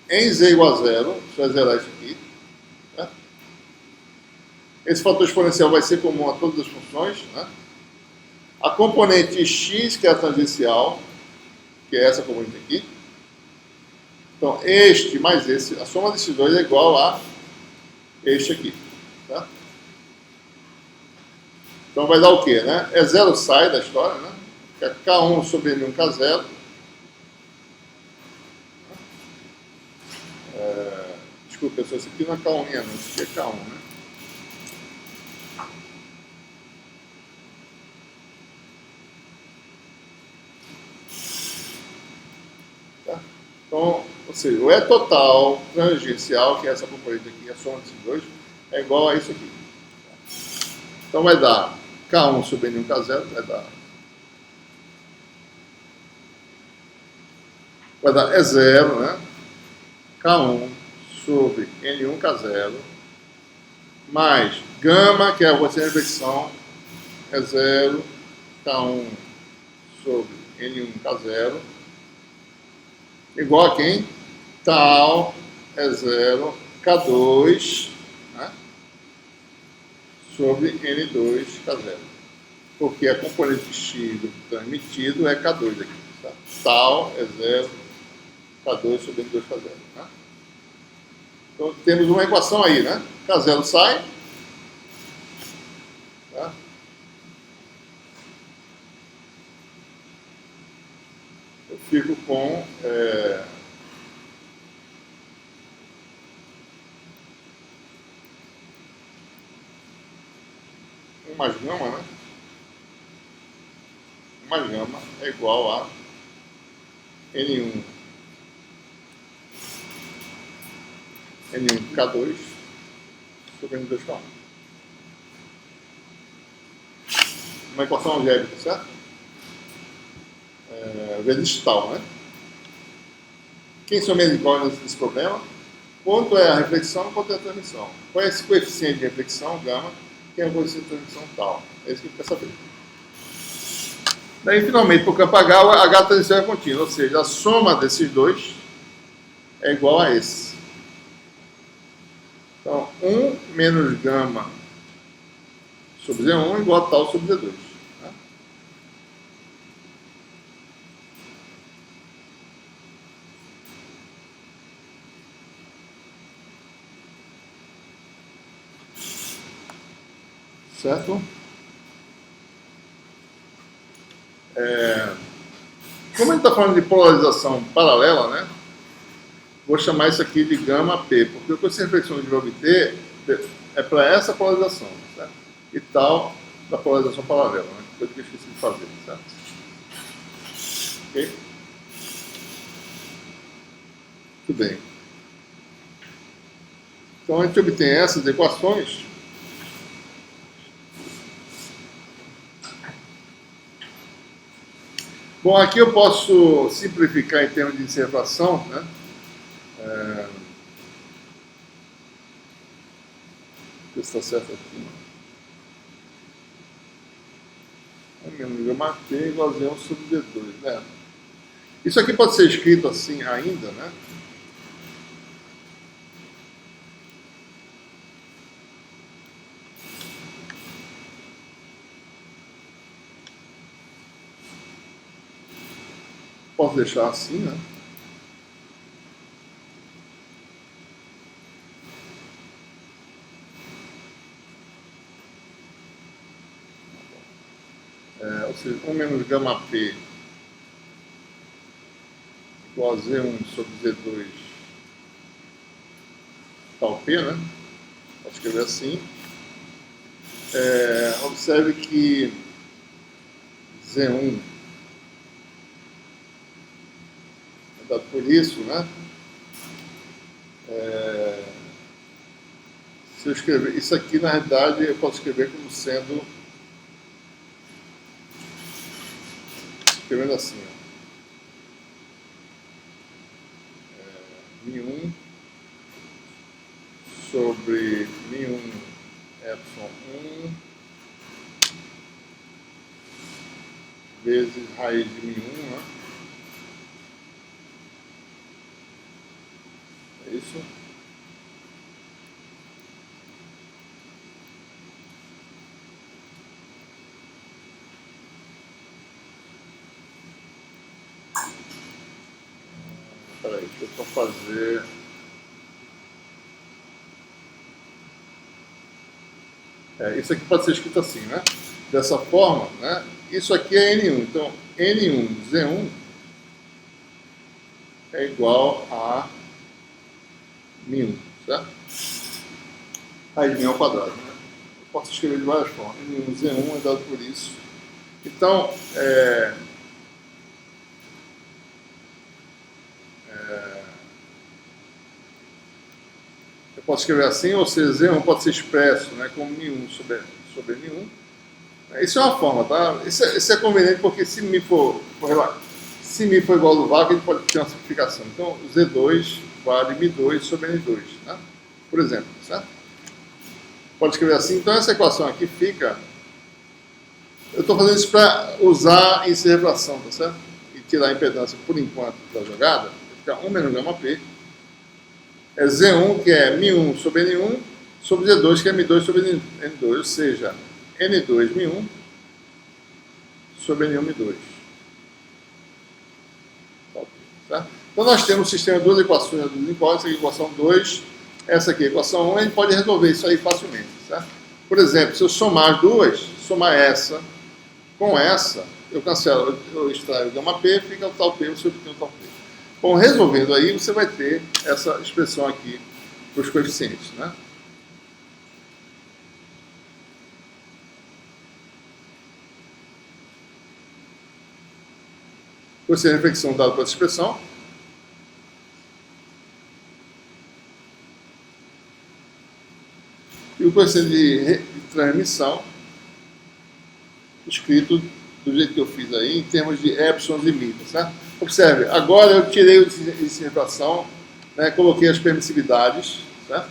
em Z igual a 0, você vai zerar isso aqui. Né? Esse fator exponencial vai ser comum a todas as funções. Né? A componente x, que é a tangencial, que é essa componente aqui. Então, este mais esse, a soma desses dois é igual a este aqui. Tá? Então, vai dar o quê? Né? É zero sai da história, né? Que é K1 sobre N1 K0. Desculpa, pessoal, isso aqui não é K1, não. Isso aqui é K1, né? Tá? Então, ou seja, o E total tangencial, que é essa componente aqui, a soma desses dois, é igual a isso aqui. Então vai dar K1 sobre N1 K0, vai dar é zero, né? K1 sobre N1 K0, mais gama, que é a quantidade de reflexão, é zero, K1 sobre N1 K0, igual a quem? Tal é zero, K2, né? Sobre N2 K0. Porque a componente X do transmitido é K2 aqui. Tá? Tal é zero, K2 sobre N2 K0. Né? Então temos uma equação aí, né? K0 sai. Tá? Eu fico com 1 mais gama, né? 1 mais gama é igual a N1 K2 sobre N2 K1. Uma equação algébrica, certo? Vezes tal, né? Quem são minhas incógnitas desse problema? Quanto é a reflexão, quanto é a transmissão? Qual é esse coeficiente de reflexão, gama? Quem é o coeficiente de transmissão, tal? É isso que a gente quer saber. Daí, finalmente, para o campo H transição é contínua, ou seja, a soma desses dois é igual a esse. Então, 1 menos gama sobre Z1 igual a tal sobre Z2. Tá? Certo? Como a gente está falando de polarização paralela, né? Vou chamar isso aqui de gama P, porque o coeficiente de reflexão que vai obter é para essa polarização, certo? E tal da polarização paralela, né? Coisa que eu esqueci de fazer, certo? Ok? Tudo bem. Então a gente obtém essas equações. Bom, aqui eu posso simplificar em termos de inservação, né? Deixa eu ver se está certo aqui. 1 menos gama T igual a 1 sobre D2, né? Isso aqui pode ser escrito assim ainda, né? Posso deixar assim, né? Ou seja, 1 menos gama P igual a Z1 sobre Z2 tal P, né? Posso escrever assim. Observe que Z1 é dado por isso, né? Se eu escrever isso aqui, na realidade, eu posso escrever como sendo, escrevendo assim, μ1 sobre μ1 epsilon 1 vezes raiz de μ1, né? É isso? Peraí, deixa eu só fazer. Isso aqui pode ser escrito assim, né? Dessa forma, né? Isso aqui é N1. Então, N1 Z1 é igual a μ1, certo? Raiz de μ ao quadrado, né? Eu posso escrever de várias formas. N1 Z1 é dado por isso. Então, eu posso escrever assim, ou seja, Z1 pode ser expresso, né, como μ1 sobre N1. Isso é uma forma, tá? Isso é conveniente porque se μ for igual ao do vácuo, a gente pode ter uma simplificação. Então, Z2 vale μ2 sobre N2, né? Por exemplo, certo? Pode escrever assim. Então, essa equação aqui fica... Eu estou fazendo isso para usar índice de refração, tá certo? E tirar a impedância, por enquanto, da jogada. Vai ficar 1 menos gama P. É Z1, que é μ1 sobre N1, sobre Z2, que é μ2 sobre N2. Ou seja, N2 μ1 sobre N1 μ2. Tá? Então nós temos um sistema de duas equações, essa aqui é a equação 2, essa aqui é a equação 1, a gente pode resolver isso aí facilmente. Certo? Por exemplo, se eu somar as duas, somar essa com essa, eu cancelo, eu extraio o gama P, fica o tal P, você obtém o tal P. Bom, resolvendo aí, você vai ter essa expressão aqui para os coeficientes, né? Coeficiente de reflexão dado por essa expressão. E o coeficiente de transmissão, escrito do jeito que eu fiz aí, em termos de epsilon e μ, certo? Observe, agora eu tirei o índice de refração, né, coloquei as permissividades, certo?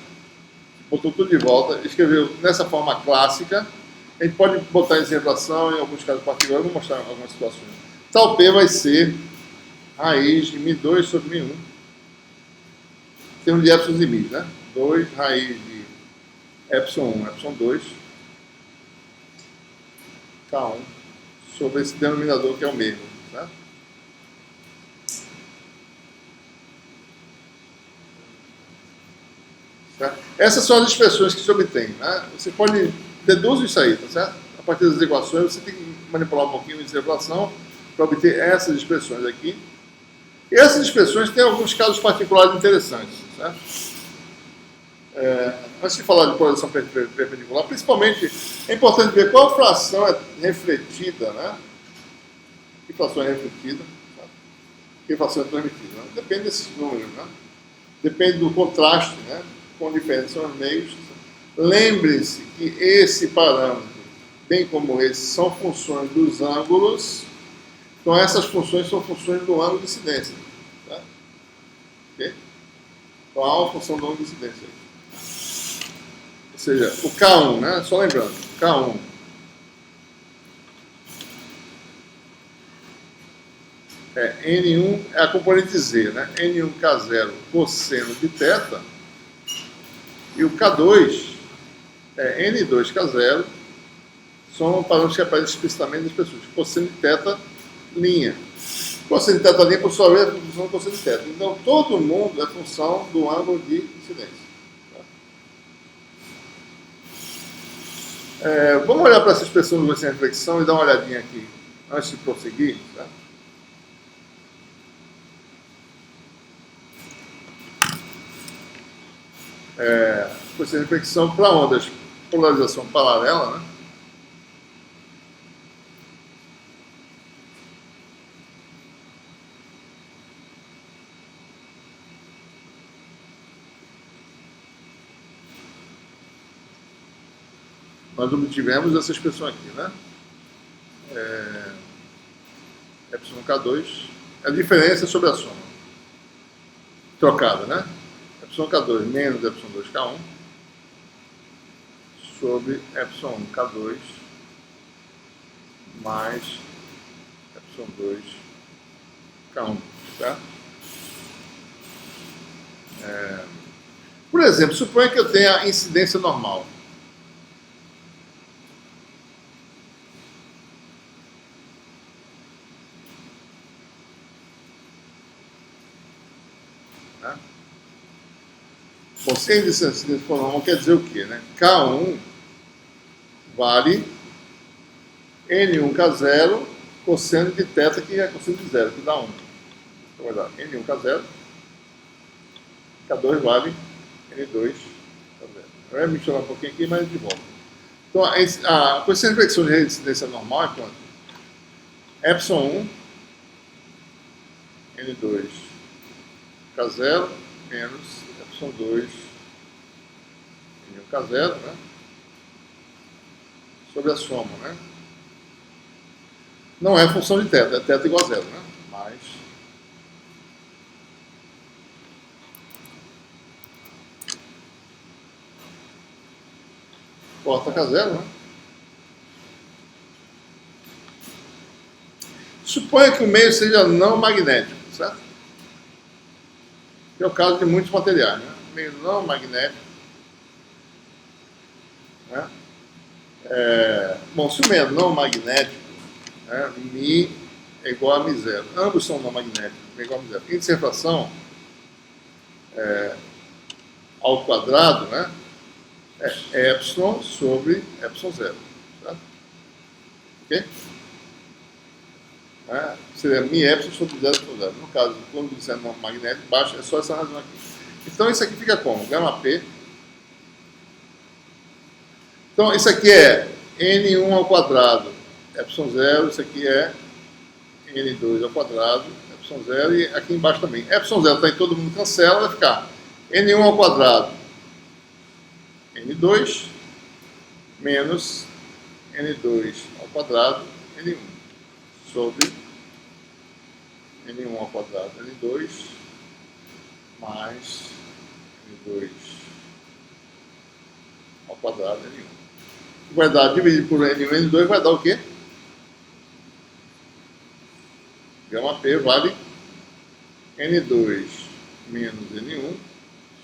Botou tudo de volta, escreveu nessa forma clássica. A gente pode botar índice de refração em alguns casos particulares, eu vou mostrar algumas situações. Tal P vai ser raiz de μ2 sobre μ1, em termos de epsilon e μ, né? 2 raiz de epsilon 1, epsilon 2, K1, sobre esse denominador que é o mesmo, né? Certo? Essas são as expressões que se obtém, né? Você pode deduzir isso aí, tá certo? A partir das equações, você tem que manipular um pouquinho de relação para obter essas expressões aqui. E essas expressões têm alguns casos particulares interessantes, certo? Antes de falar de polarizzação perpendicular, principalmente é importante ver qual fração é refletida, né? Que fração é refletida, tá? Que fração é transmitida, né? Depende desses números, né? Depende do contraste, né? Com diferentes são os meios. Lembre-se que esse parâmetro, bem como esse, são funções dos ângulos. Então essas funções são funções do ângulo de incidência, tá? Okay? Então há uma função do ângulo de incidência aí. Ou seja, o K1, né? Só lembrando, K1 N1 é a componente Z, né? N1K0 cosseno de θ, e o K2 é N2K0, são parâmetros que aparecem explicitamente nas pessoas. Cosseno de θ, linha. Cosseno de θ linha, por sua vez, é função do cosseno de θ. Então, todo mundo é função do ângulo de incidência. Vamos olhar para essa expressão do coeficiente de reflexão e dar uma olhadinha aqui, antes de prosseguir. Tá? Coeficiente de reflexão para ondas, polarização paralela, né? nós obtivemos essa expressão aqui, né? Epsilon K2, a diferença sobre a soma, trocada, né? Epsilon K2 menos Epsilon 2 K1 sobre Epsilon 1 K2 mais Epsilon 2 K1, certo? Por exemplo, suponha que eu tenha incidência normal. Bom, se a incidência for normal, quer dizer o quê, né? K1 vale N1K0 cosseno de θ, que é cosseno de zero, que dá 1. Então vai dar N1K0, K2 vale N2K0. Eu ia misturar um pouquinho aqui, mas de volta. Então, a coeficiente de flexão de incidência normal é quanto? Epsilon 1, N2K0 menos Epsilon 2, N1K0, né? Sobre a soma, né? Não é função de θ, é θ igual a zero, né? Mais corta K0, né? Suponha que o meio seja não magnético, certo? Que é o caso de muitos materiais, né? Meio não magnético, né? Bom, se o meio é não magnético, né, Mi é igual a Mi0. Ambos são não magnéticos, Mi é igual a Mi0. Índice de refração ao quadrado, né, é Epsilon sobre Epsilon 0. Certo? Ok? Seria Mi Epsilon sobre 0 Epsilon 0. No caso, quando disser não magnético, baixo, é só essa razão aqui. Então, isso aqui fica como? Gama P. Então, isso aqui é N1 ao quadrado, Epsilon 0. Isso aqui é N2 ao quadrado, Epsilon 0. E aqui embaixo também. Epsilon 0 está em todo mundo, cancela, vai ficar N1 ao quadrado, N2, menos N2 ao quadrado, N1, sobre N1 ao quadrado, N2, mais N2 ao quadrado, N1. Vai dar, dividido por N1 e N2, vai dar o quê? Gama P vale N2 menos N1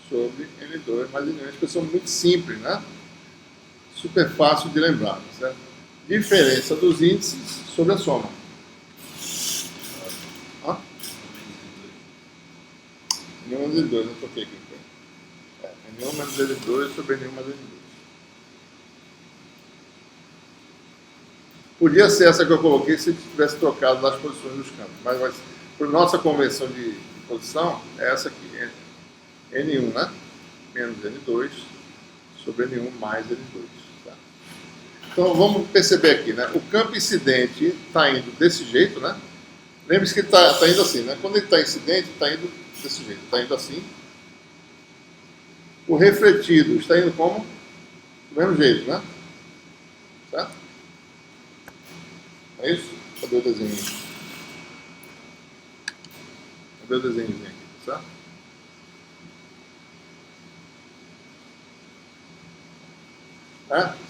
sobre N2 mais N1. É uma expressão muito simples, né? Super fácil de lembrar, certo? Diferença dos índices sobre a soma. N1 menos N2, não toquei aqui. N1 menos N2 sobre N1 mais N2. Podia ser essa que eu coloquei se tivesse trocado nas posições dos campos, mas por nossa convenção de posição, é essa aqui, N1, né? Menos N2 sobre N1 mais N2. Tá? Então vamos perceber aqui, né? O campo incidente está indo desse jeito, né? Lembre-se que está indo assim, né? Quando ele está incidente, está indo desse jeito, está indo assim. O refletido está indo como? Do mesmo jeito, né? Certo? É isso? Cadê o desenho? Cadê o desenhozinho aqui? Certo?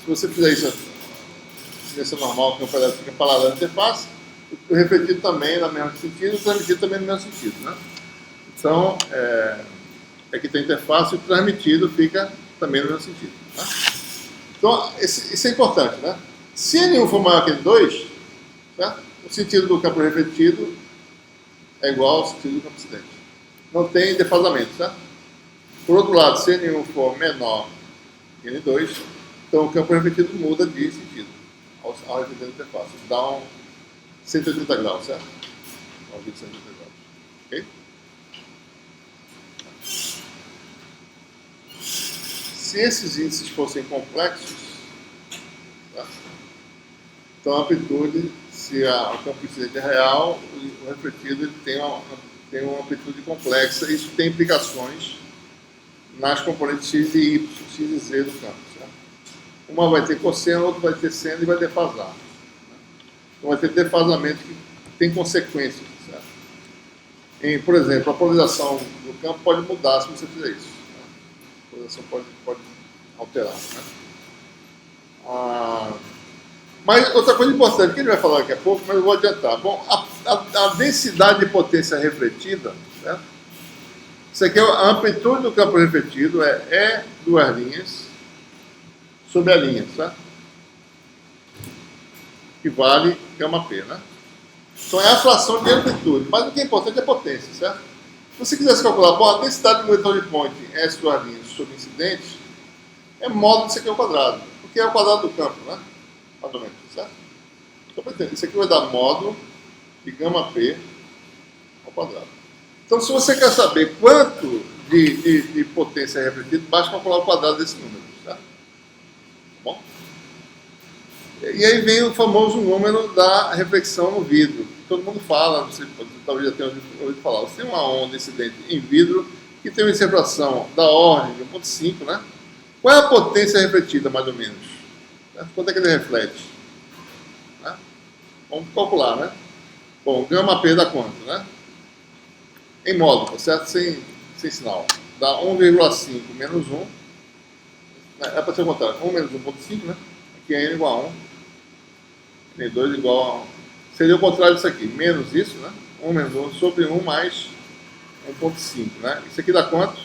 Se você fizer isso, incidência normal, que fica paralelo à interface, o refletido também no mesmo sentido, o transmitido também no mesmo sentido, né? Então, aqui tem a interface e o transmitido fica também no mesmo sentido. Tá? Então, isso é importante, né? Se N1 for maior que N2, certo? O sentido do campo refletido é igual ao sentido do campo incidente. Não tem defasamento, certo? Por outro lado, se N1 for menor que N2, então o campo refletido muda de sentido ao refletir da interface. Dá um 180 graus, certo? Um 180 graus. Ok? Se esses índices fossem complexos, tá? Então a amplitude, se o campo incidente é real, o refletido ele tem uma amplitude complexa. Isso tem implicações nas componentes x e y, x e z do campo. Certo? Uma vai ter cosseno, outra vai ter seno e vai defasar. Então vai ter defasamento que tem consequências. Certo? Por exemplo, a polarização do campo pode mudar se você fizer isso. Né? A polarização pode alterar. Né? Mas outra coisa importante, que ele vai falar daqui a pouco, mas eu vou adiantar. Bom, a densidade de potência refletida, certo? Isso aqui é a amplitude do campo refletido, é duas linhas sobre a linha, certo? Que vale gama P, né? Então é a fração de amplitude, mas o que é importante é a potência, certo? Se você quisesse calcular, bom, a densidade do motor de ponte S duas linhas sobre incidente é módulo disso aqui ao quadrado, porque é o quadrado do campo, né? Mais ou menos, certo? Então, para entender, isso aqui vai dar módulo de gama P ao quadrado. Então, se você quer saber quanto de potência é refletida, basta calcular o quadrado desse número, certo? Tá bom? E aí vem o famoso número da reflexão no vidro. Todo mundo fala, você talvez já tenha ouvido falar. Você tem uma onda incidente em vidro que tem uma separação da ordem de 1,5, né? Qual é a potência refletida, mais ou menos? Quanto é que ele reflete? Né? Vamos calcular, né? Bom, gama P dá quanto, né? Em módulo, certo? Sem sinal. Dá 1,5 menos 1. É para ser o contrário. 1 menos 1,5, né? Aqui é N igual a 1. N2 igual a 1. Seria o contrário disso aqui. Menos isso, né? 1 menos 1 sobre 1 mais 1,5, né? Isso aqui dá quanto?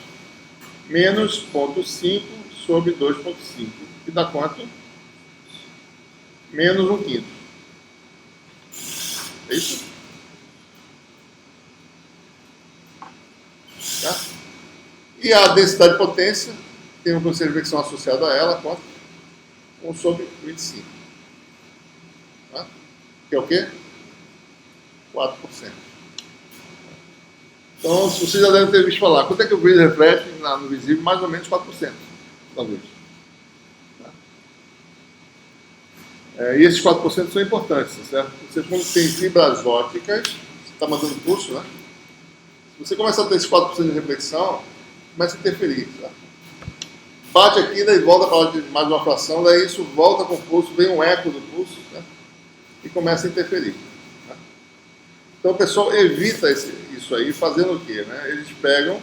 Menos 0,5 sobre 2,5. Que dá quanto? Menos 1/5. É isso? Tá? E a densidade de potência tem uma potência de reflexão associada a ela, quanto? 1 sobre 25. Tá? Que é o quê? 4%. Então, você já deve ter visto falar. Quanto é que o brilho reflete no visível? Mais ou menos 4% da luz. E esses 4% são importantes, certo? Você, quando tem fibras ópticas, você está mandando pulso, né? Se você começa a ter esses 4% de reflexão, começa a interferir, certo? Bate aqui, daí volta para lá de mais uma fração, daí isso volta com o pulso, vem um eco do pulso, né? E começa a interferir. Né? Então o pessoal evita isso aí fazendo o quê? Né? Eles pegam,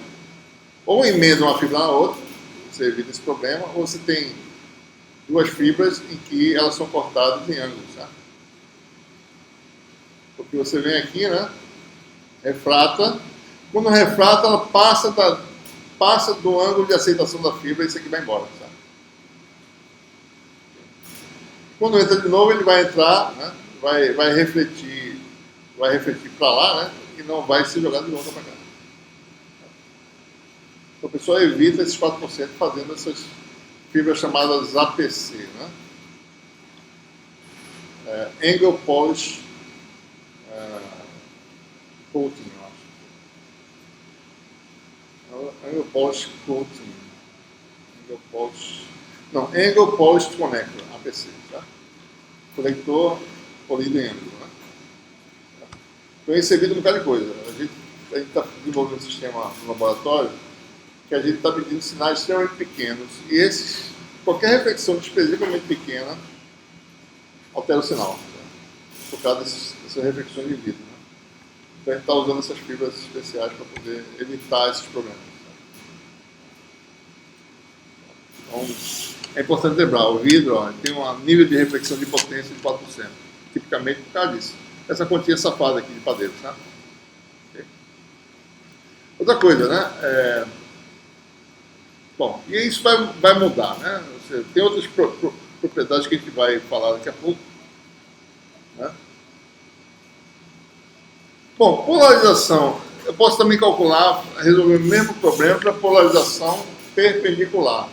ou emendam uma fibra na outra, você evita esse problema, ou você tem duas fibras em que elas são cortadas em ângulos, certo? Porque você vem aqui, né? Refrata. Quando refrata, ela passa do ângulo de aceitação da fibra e isso aqui vai embora, certo? Quando entra de novo, ele vai entrar, né? vai refletir para lá, né? E não vai ser jogado de volta para cá. Então a pessoa evita esses 4% fazendo essas fibras chamadas APC, né? Angle Polish Coating, eu acho. Angle Polish Coating. Angle Polish Connector, APC, tá? Conector polido em ângulo, né? Então isso evita um bocado de coisa. A gente está desenvolvendo um sistema no laboratório que a gente está medindo sinais extremamente pequenos e qualquer reflexão desprezívelmente pequena altera o sinal, né? Por causa dessas reflexões de vidro, né? Então a gente está usando essas fibras especiais para poder evitar esses problemas, né? Então é importante lembrar, o vidro tem um nível de reflexão de potência de 4%, tipicamente por causa disso. Essa continha safada aqui de padeiro, né? Okay? Outra coisa, né? Bom, e isso vai mudar, né? Tem outras propriedades que a gente vai falar daqui a pouco, né? Bom, polarização. Eu posso também calcular, resolver o mesmo problema para polarização perpendicular.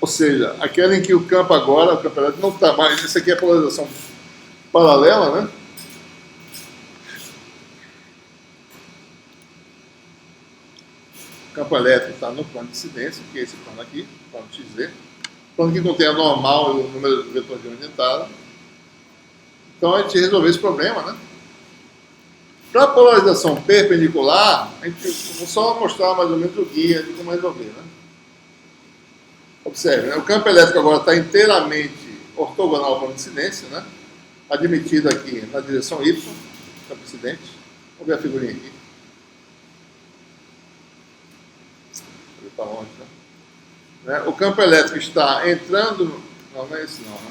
Ou seja, aquela em que o campo agora, o campo elétrico não está mais, isso aqui é a polarização paralela, né? O campo elétrico está no plano de incidência, que é esse plano aqui, plano XZ. O plano que contém a normal e o número de vetores de orientado. Então a gente resolveu esse problema, né? Para a polarização perpendicular, a gente vou só mostrar mais ou menos o guia de como resolver, né? Observe, né? O campo elétrico agora está inteiramente ortogonal para a incidência, né? Admitido aqui na direção Y, campo incidente. Vamos ver a figurinha aqui. Deixa eu ver para onde, né? O campo elétrico está entrando. Não, não é esse não, né?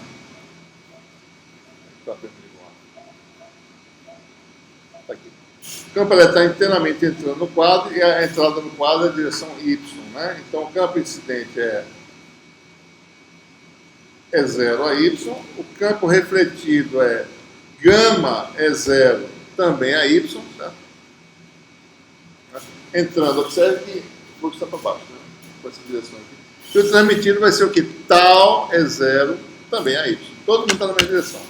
Está perpendicular. Está aqui. O campo elétrico está inteiramente entrando no quadro e a entrada no quadro é a direção Y, né? Então o campo incidente é 0 a Y, o campo refletido é gama é 0 também a Y, certo? Entrando, observe que o fluxo está para baixo, né? Com essa direção aqui. E o transmitido vai ser o que? Tal é 0 também a Y. Todo mundo está na mesma direção.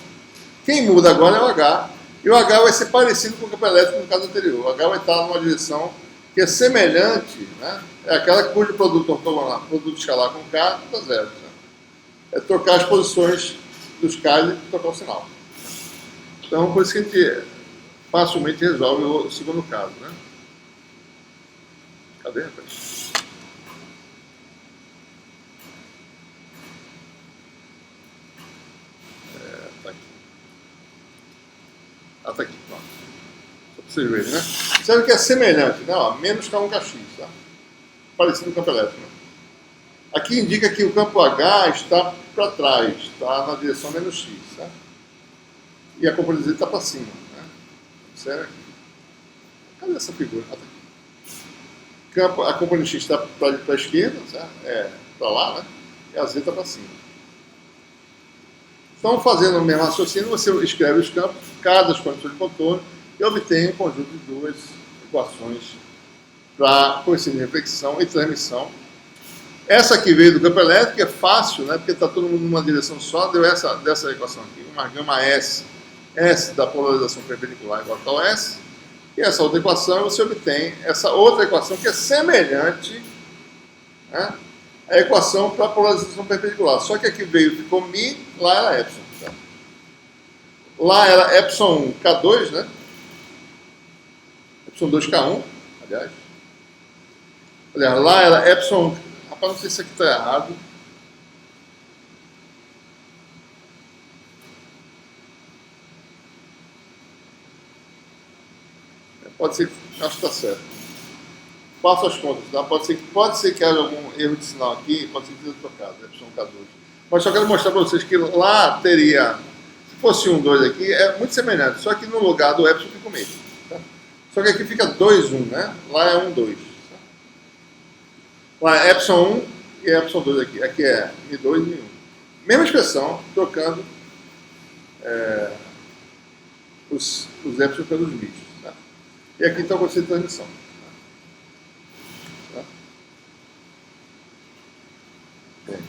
Quem muda agora é o H, e o H vai ser parecido com o campo elétrico no caso anterior. O H vai estar numa direção que é semelhante, né? É aquela cujo produto ortogonal, produto escalar com K está 0. Né? É trocar as posições dos K e trocar o sinal. Então, por isso que a gente facilmente resolve o segundo caso, né? Cadê, rapaz? Tá aqui. Ah, tá aqui, pronto. Só para vocês verem, né? Sabe que é semelhante, né? Ó, menos K1 KX, tá? Parecido com o campo elétrico, né? Aqui indica que o campo H está para trás, está na direção menos X, tá? E a componente Z está para cima, né? Observe aqui. Cadê essa figura? Ah, tá aqui. A componente X está para a esquerda, certo? É para lá, né? E a Z está para cima. Então, fazendo o mesmo raciocínio, você escreve os campos, cada as condições de contorno, e obtém um conjunto de duas equações para coeficiente de reflexão e transmissão. Essa aqui veio do campo elétrico, que é fácil, né? Porque está todo mundo numa direção só, deu dessa equação aqui, uma gama S da polarização perpendicular igual a tal S, e essa outra equação você obtém essa outra equação que é semelhante, né, à equação para a polarização perpendicular. Só que aqui ficou μ, lá era epsilon. Tá? Lá era epsilon K2, né? Epsilon 2K1, aliás. Aliás, lá era epsilon. Rapaz, não sei se isso aqui está errado. Pode ser, acho que está certo. Faço as contas, tá? Pode ser que haja algum erro de sinal aqui, pode ser que seja trocado, epsilon K2. Mas só quero mostrar para vocês que lá teria, se fosse 1, 2 aqui, é muito semelhante, só que no lugar do epsilon fica o mesmo. Tá? Só que aqui fica 2, 1, né? Lá é 1, 2. Tá? Lá é epsilon 1 e epsilon 2 aqui. Aqui é μ2 e μ1. Mesma expressão, trocando os epsilon pelos bichos. Tá? E aqui está o conceito de transmissão. Tá? Bem.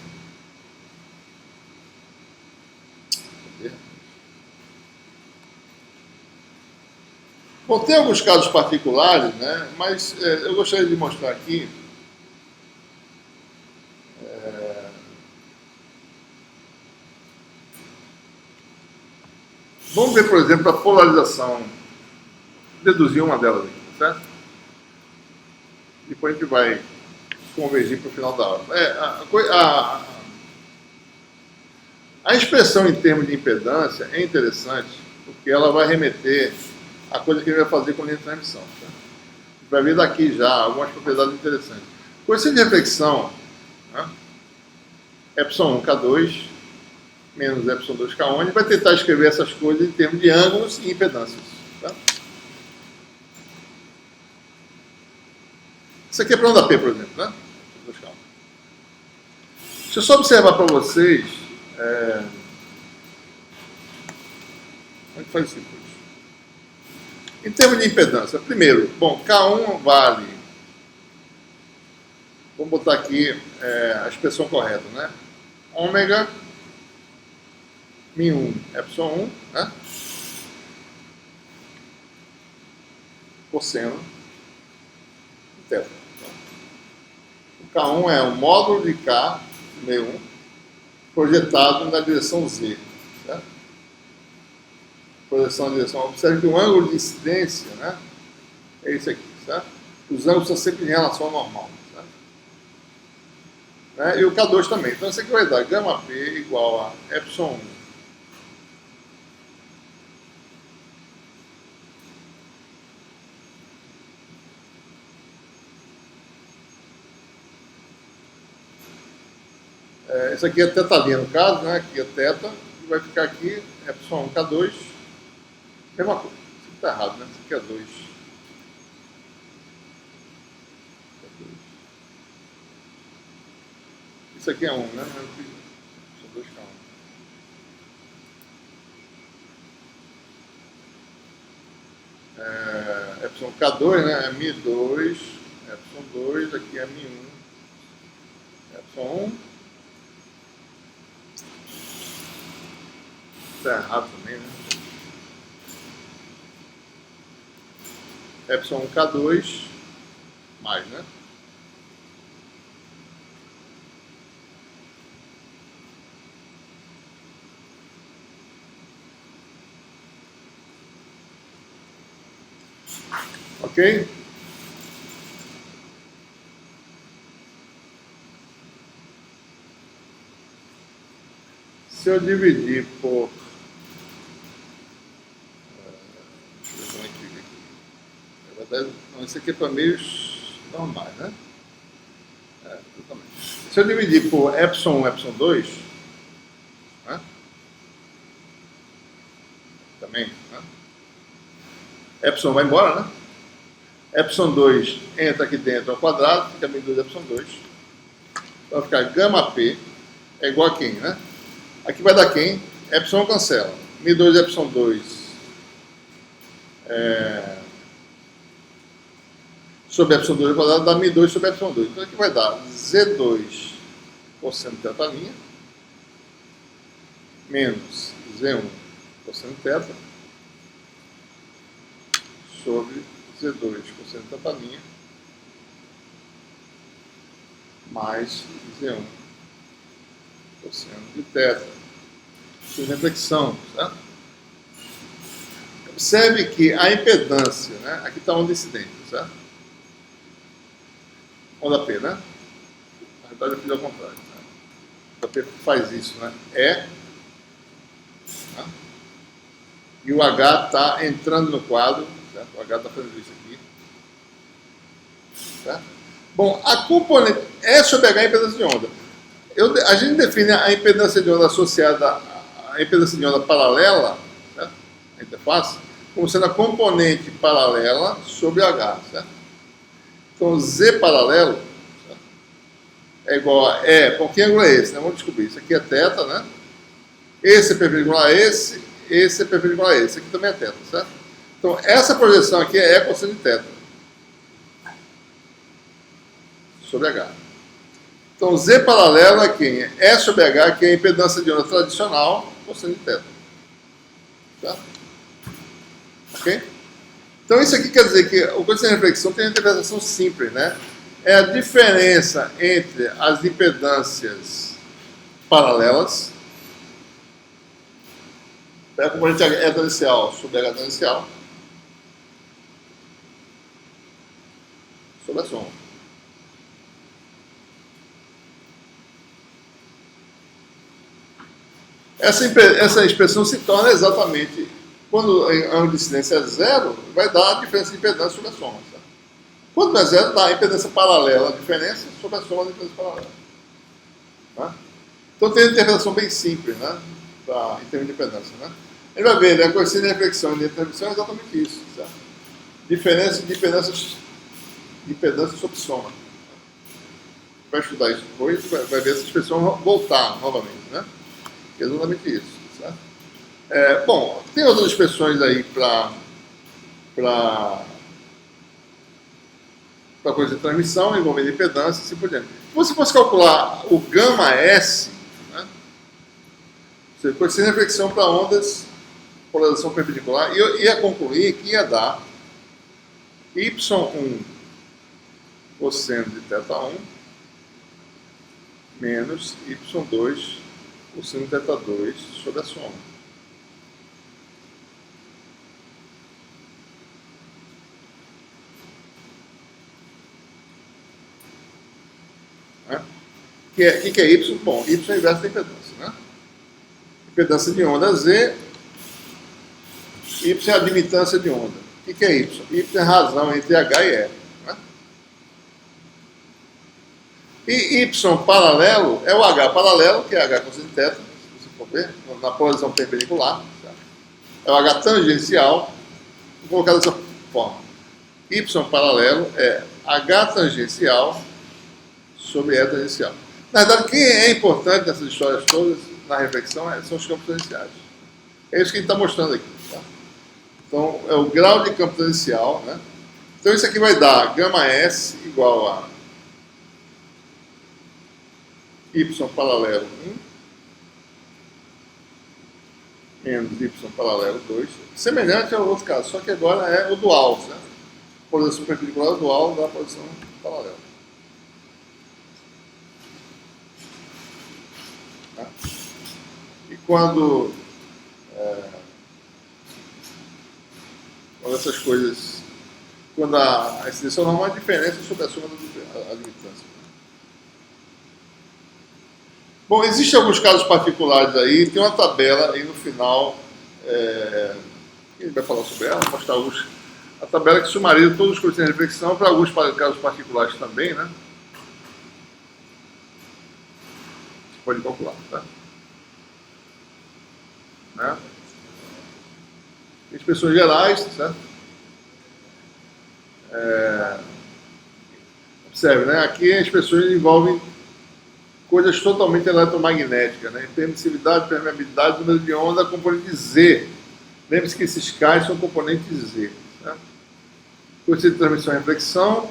Bom, tem alguns casos particulares, né? Mas eu gostaria de mostrar aqui. Vamos ver, por exemplo, a polarização. Deduzir uma delas aqui, certo? Depois a gente vai convergir para o final da aula. A expressão em termos de impedância é interessante, porque ela vai remeter a coisa que a gente vai fazer com linha de transmissão. Tá? A gente vai ver daqui já algumas propriedades interessantes. Coeficiente de reflexão, né? Epsilon 1 K2 menos Epsilon 2 K1, a gente vai tentar escrever essas coisas em termos de ângulos e impedâncias. Tá? Isso aqui é para onda P, por exemplo, né? Deixa eu só observar para vocês. Como é que faz isso depois? Em termos de impedância, primeiro, bom, K1 vale. Vamos botar aqui a expressão correta, né? Ômega μ1 epsilon 1, né? Cosseno θ. O K1 é o módulo de K, μ1, projetado na direção Z. Certo? Projeção na direção. Observe que o ângulo de incidência, né, é esse aqui. Certo? Os ângulos são sempre em relação ao normal. Certo? né? E o K2 também. Então isso aqui vai dar gama P igual a epsilon 1 isso aqui é tetalinha no caso, né? Aqui é teta, e vai ficar aqui epsilon 1 K2, mesma coisa. Isso aqui está errado, né? Isso aqui é 2. Isso aqui é 1, né? São 2K1. Epsilon K2, né? É Mi2, epsilon 2, aqui é Mi1, epsilon 1. Está errado também, né? Epsilon K2 mais, né? Ok? Se eu dividir por... Deixa eu ver como é que fica aqui. Na verdade, não, isso aqui é para meios normais, né? Exatamente. Se eu dividir por epsilon 1, epsilon 2, né? Também, né? Epsilon vai embora, né? Epsilon 2 entra aqui dentro ao quadrado, fica Mi2 epsilon 2. Vai ficar gama P é igual a quem, né? Aqui vai dar quem? Epsilon cancela. Mi2 epsilon 2 sobre epsilon 2 ao quadrado dá Mi2 sobre epsilon 2. Então aqui vai dar Z2 cosseno teta' menos Z1 cosseno teta sobre Z2 cosseno teta' mais Z1 cosseno de teta. Isso é reflexão, certo? Observe que a impedância, né? Aqui está a onda incidente, certo? Onda P, né? Na verdade eu fiz ao contrário. Né? Onda P faz isso, né? Né? E o H está entrando no quadro, certo? O H está fazendo isso aqui. Certo? Bom, a componente E sobre H é a impedância de onda. A gente define a impedância de onda associada à impedância de onda paralela, certo? A interface, como sendo a componente paralela sobre H, certo? Então, Z paralelo, certo? É igual a E, bom, que ângulo é esse? Né? Vamos descobrir. Isso aqui é θ, né? Esse é perpendicular a esse é perpendicular a esse. Aqui também é θ, certo? Então, essa projeção aqui é E cosseno de θ sobre H. Então, Z paralelo é quem? É sobre H, que é a impedância de onda tradicional, cosseno de θ. Certo? Ok? Então, isso aqui quer dizer que o coeficiente de reflexão tem uma interpretação simples, né? É a diferença entre as impedâncias paralelas, a componente E tagencial sobre H tagencial, sobre a soma. Essa expressão se torna exatamente, quando a ângulo de incidência é zero, vai dar a diferença de impedância sobre a soma. Certo? Quando não é zero, dá a impedância paralela, a diferença sobre a soma da impedância paralela. Tá? Então tem uma interpretação bem simples, né? Em termos de impedância. Né? A gente vai ver, né? A coeficiente de reflexão e de reflexão é exatamente isso. Certo? Diferença de impedância sobre soma. Vai estudar isso depois, vai ver essa expressão voltar novamente. Né? Exatamente isso. Certo? Bom, tem outras expressões aí para coisa de transmissão, envolvendo impedância e assim por diante. Se você fosse calcular o gama S, né, você pode ser reflexão para ondas, polarização perpendicular, e eu ia concluir que ia dar y1 cosseno de θ1 menos y2 cosseno de θ2 sobre a soma. que é Y? Bom, Y é o inverso da impedância, né? Impedância de onda Z, Y é a admitância de onda. O que é Y? Y é a razão entre H e E. Né? E Y paralelo é o H paralelo, que é H cosseno de θ, se você for ver, na posição perpendicular. Certo? É o H tangencial, vou colocar dessa forma. Y paralelo é H tangencial sobre E tangencial. Na verdade, quem é importante nessas histórias todas, na reflexão, são os campos tangenciais. É isso que a gente está mostrando aqui. Tá? Então, é o grau de campo tangencial. Né? Então, isso aqui vai dar γS igual a Y paralelo 1 menos Y paralelo 2. Semelhante ao outro caso, só que agora é o dual. Certo? Posição perpendicular dual da posição paralela. Tá? E quando essas coisas, quando a extensão normal é a diferença sobre a soma da admitância. Bom, existem alguns casos particulares aí, tem uma tabela aí no final, a gente vai falar sobre ela, mostrar alguns, a tabela que sumariza todos os coeficientes de reflexão para alguns casos particulares também, né? Você pode calcular, tá? Né? Expressões gerais, certo? Observe, né? Aqui as expressões envolvem coisas totalmente eletromagnéticas, né? Permissividade, permeabilidade, número de onda, componente Z. Lembre-se que esses K são componentes Z. Né? Coeficiente de transmissão e reflexão.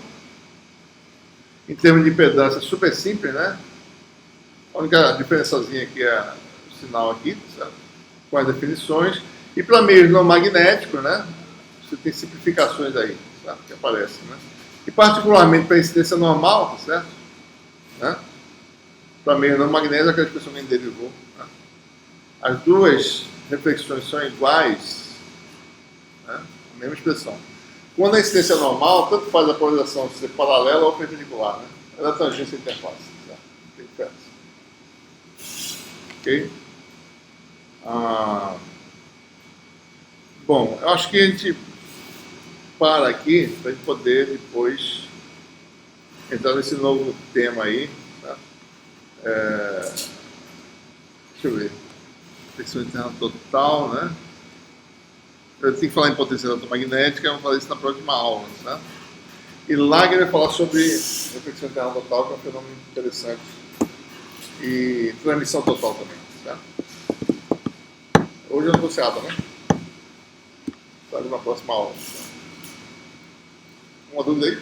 Em termos de impedância, super simples, né? A única diferençazinha aqui é o sinal aqui, certo? Com as definições. E para meios não magnéticos, né? Você tem simplificações aí, certo? Que aparecem, né? E particularmente para a incidência normal, tá certo? Né? Para meio não magnético, aquela expressão que a gente derivou. Né? As duas reflexões são iguais, né? A mesma expressão. Quando a incidência normal, tanto faz a polarização ser paralela ou perpendicular, né? Ela é tangência à interface. Certo? Tem diferença. Ok? Bom, eu acho que a gente para aqui para a gente poder depois entrar nesse novo tema aí. Tá? Deixa eu ver. Reflexão interna total, né? Eu tenho que falar em potência eletromagnética, eu vou fazer isso na próxima aula, tá? E lá que ele vai falar sobre reflexão interna total, que é um fenômeno interessante. E transmissão total também, tá? Hoje eu não vou ser ata, né? Tá na próxima aula. Uma dúvida aí?